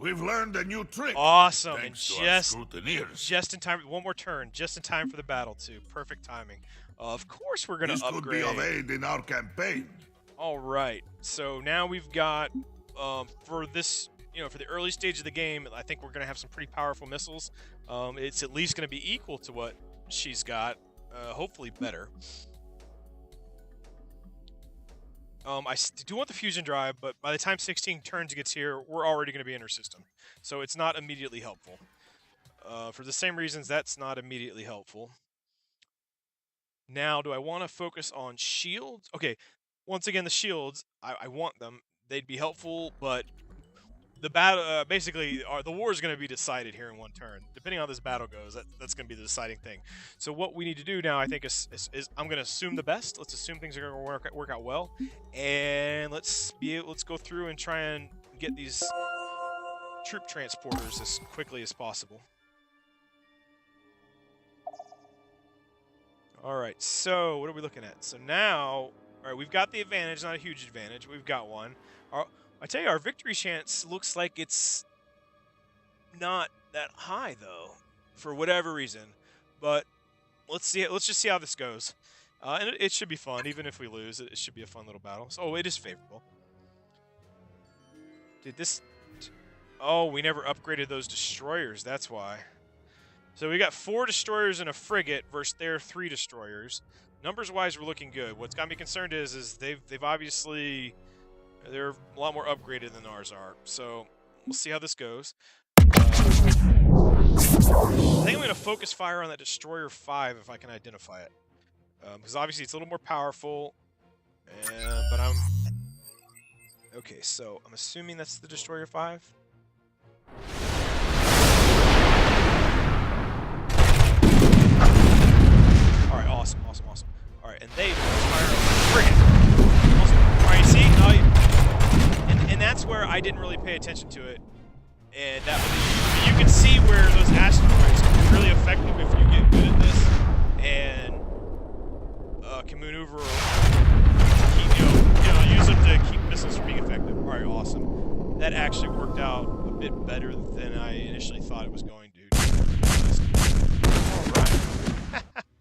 We've learned a new trick. Awesome, and Thanks to our scrutineers. just in time. One more turn, just in time for the battle too. Perfect timing. Of course, we're gonna This upgrade. could be of aid in our campaign. All right, so now we've got for this, you know, for the early stage of the game, I think we're gonna have some pretty powerful missiles. It's at least gonna be equal to what she's got, hopefully better. I do want the fusion drive, but by the time 16 turns gets here, we're already going to be in her system. So it's not immediately helpful. For the same reasons, that's not immediately helpful. Now, do I want to focus on shields? Okay, once again, the shields, I want them. They'd be helpful, but the battle, basically, the war is going to be decided here in one turn. Depending on how this battle goes, that's going to be the deciding thing. So what we need to do now, I think, is I'm going to assume the best. Let's assume things are going to work out well, and let's go through and try and get these troop transporters as quickly as possible. All right. So what are we looking at? So now, all right, we've got the advantage, not a huge advantage. We've got one. I tell you, our victory chance looks like it's not that high, though, for whatever reason. But let's see. Let's just see how this goes. And it should be fun, even if we lose. It should be a fun little battle. So it is favorable. Did this? Oh, we never upgraded those destroyers. That's why. So we got 4 destroyers and a frigate versus their 3 destroyers. Numbers-wise, we're looking good. What's got me concerned is they've obviously. They're a lot more upgraded than ours are, so we'll see how this goes. I think I'm going to focus fire on that Destroyer 5 if I can identify it. Because obviously it's a little more powerful, but I'm... Okay, so I'm assuming that's the Destroyer 5. Alright, awesome. Alright, and they fire on the frigate. Awesome. Alright, see? And that's where I didn't really pay attention to it. And that you can see where those asteroids can be really effective if you get good at this and can maneuver, use them to keep missiles from being effective. All right, awesome. That actually worked out a bit better than I initially thought it was going to.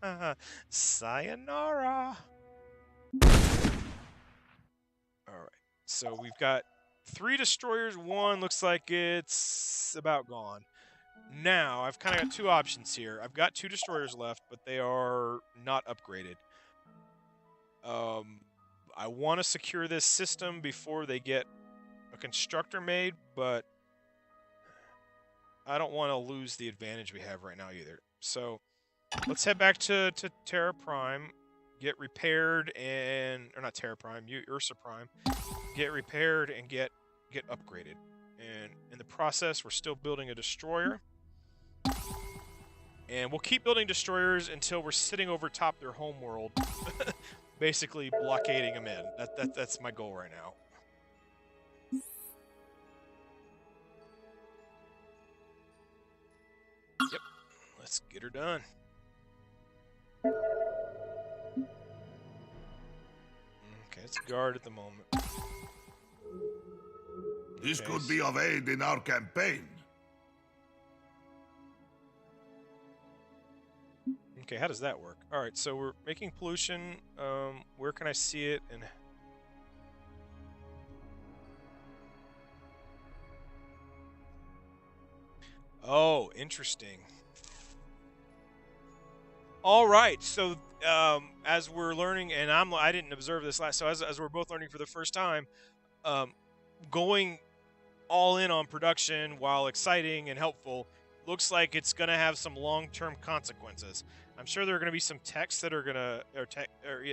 All right. Sayonara. All right. So we've got 3 destroyers. 1 looks like it's about gone. Now, I've kind of got 2 options here. I've got 2 destroyers left, but they are not upgraded. I want to secure this system before they get a constructor made, but I don't want to lose the advantage we have right now either. So, let's head back to Terra Prime, get repaired, or not Terra Prime, Ursa Prime. Get repaired and get upgraded. And in the process, we're still building a destroyer. And we'll keep building destroyers until we're sitting over top their homeworld, basically blockading them in. That's my goal right now. Yep, let's get her done. it's guard at the moment. This Okay, could be of aid in our campaign. Okay, how does that work? All right, so we're making pollution. Where can I see it? And oh, interesting. All right, so as we're learning, and I didn't observe this last. So as we're both learning for the first time, going all in on production while exciting and helpful looks like it's going to have some long-term consequences. I'm sure there are going to be some texts that are going to,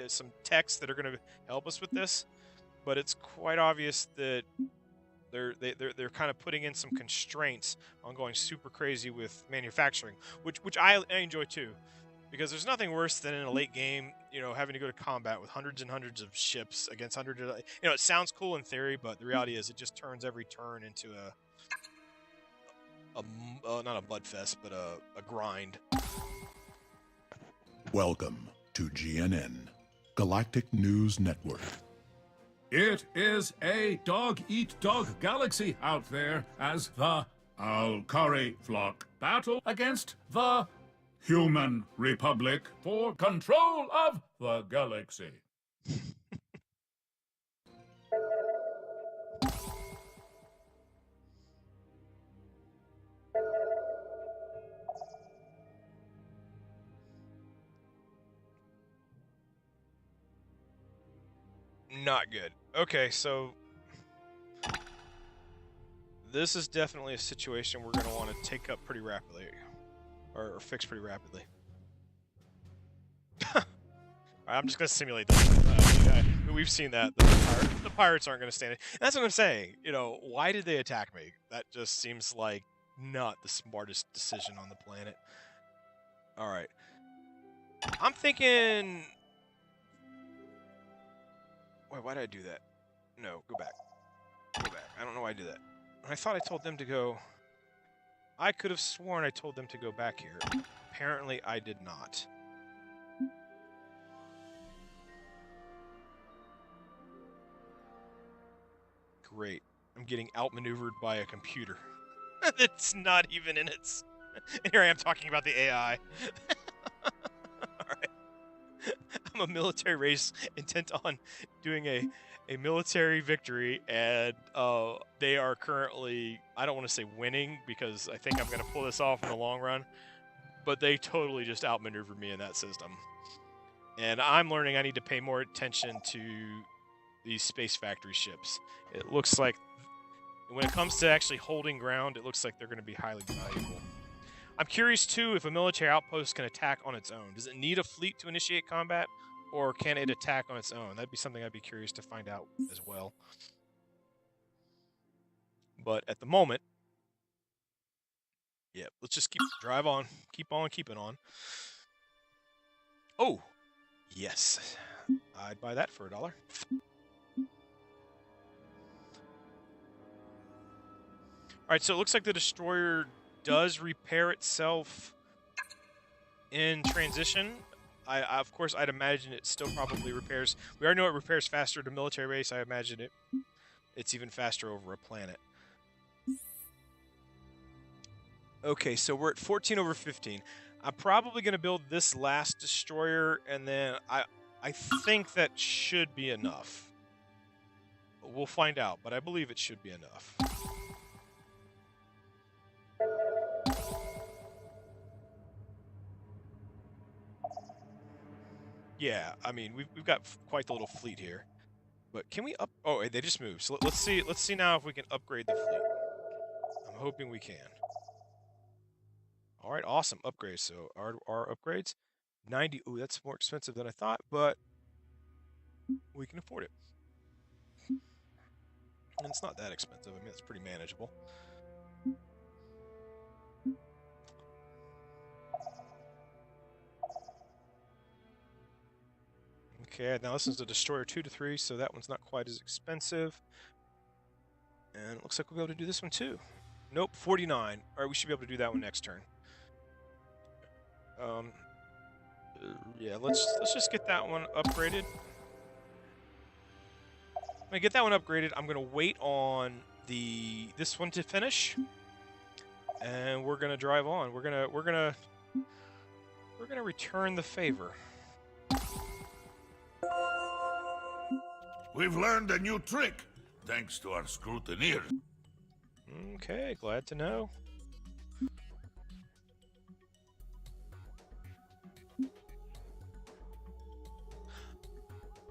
some texts that are going to help us with this, but it's quite obvious that they're kind of putting in some constraints on going super crazy with manufacturing, which I enjoy too, because there's nothing worse than in a late game, having to go to combat with hundreds and hundreds of ships against hundreds of, it sounds cool in theory, but the reality is it just turns every turn into not a mudfest, but a grind. Welcome to GNN, Galactic News Network. It is a dog-eat-dog galaxy out there as the Alkari flock battle against the Human Republic for control of the galaxy. Not good. Okay, so this is definitely a situation we're going to want to take up pretty rapidly, or fix pretty rapidly. Alright, I'm just going to simulate this. We've seen that. The pirates aren't going to stand it. And that's what I'm saying. Why did they attack me? That just seems like not the smartest decision on the planet. Alright. I'm thinking... Wait, why did I do that? No, go back. Go back. I don't know why I did that. I thought I told them to go... I could have sworn I told them to go back here. Apparently, I did not. Great. I'm getting outmaneuvered by a computer. It's not even in its... And here I am talking about the AI. Alright. I'm a military race intent on doing a military victory, and they are currently, I don't want to say winning, because I think I'm going to pull this off in the long run, but they totally just outmaneuvered me in that system. And I'm learning I need to pay more attention to these space factory ships. It looks like, when it comes to actually holding ground, it looks like they're going to be highly valuable. I'm curious, too, if a military outpost can attack on its own. Does it need a fleet to initiate combat, or can it attack on its own? That'd be something I'd be curious to find out as well. But at the moment, yeah, let's just drive on. Keep on keeping on. Oh, yes. I'd buy that for $1. Alright, so it looks like the destroyer does repair itself in transition. Of course, I'd imagine it still probably repairs. We already know it repairs faster to military base. I imagine it's even faster over a planet. Okay, so we're at 14 over 15. I'm probably going to build this last destroyer, and then I think that should be enough. We'll find out, but I believe it should be enough. Yeah, I mean, we've got quite the little fleet here. But can we up... Oh, they just moved. So let's see now if we can upgrade the fleet. I'm hoping we can. All right, awesome. Upgrades. So our upgrades, 90. Ooh, that's more expensive than I thought, but we can afford it. And it's not that expensive. I mean, it's pretty manageable. Okay, now this is a destroyer 2 to 3, so that one's not quite as expensive. And it looks like we'll be able to do this one too. Nope, 49. All right, we should be able to do that one next turn. Yeah, let's just get that one upgraded. gonna get that one upgraded. I'm gonna wait on this one to finish, and we're gonna drive on. We're gonna return the favor. We've learned a new trick, thanks to our scrutineers. Okay, glad to know.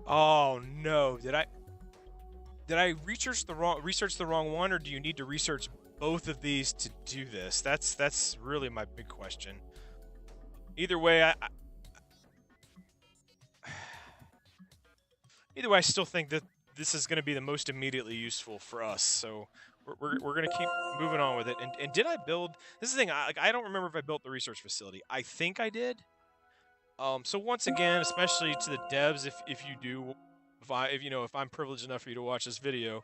Oh no, did I research the wrong one, or do you need to research both of these to do this? That's really my big question. Either way, I still think that this is going to be the most immediately useful for us. So we're going to keep moving on with it. And did I build? This is the thing. I don't remember if I built the research facility. I think I did. So once again, especially to the devs, if you do, if I'm privileged enough for you to watch this video,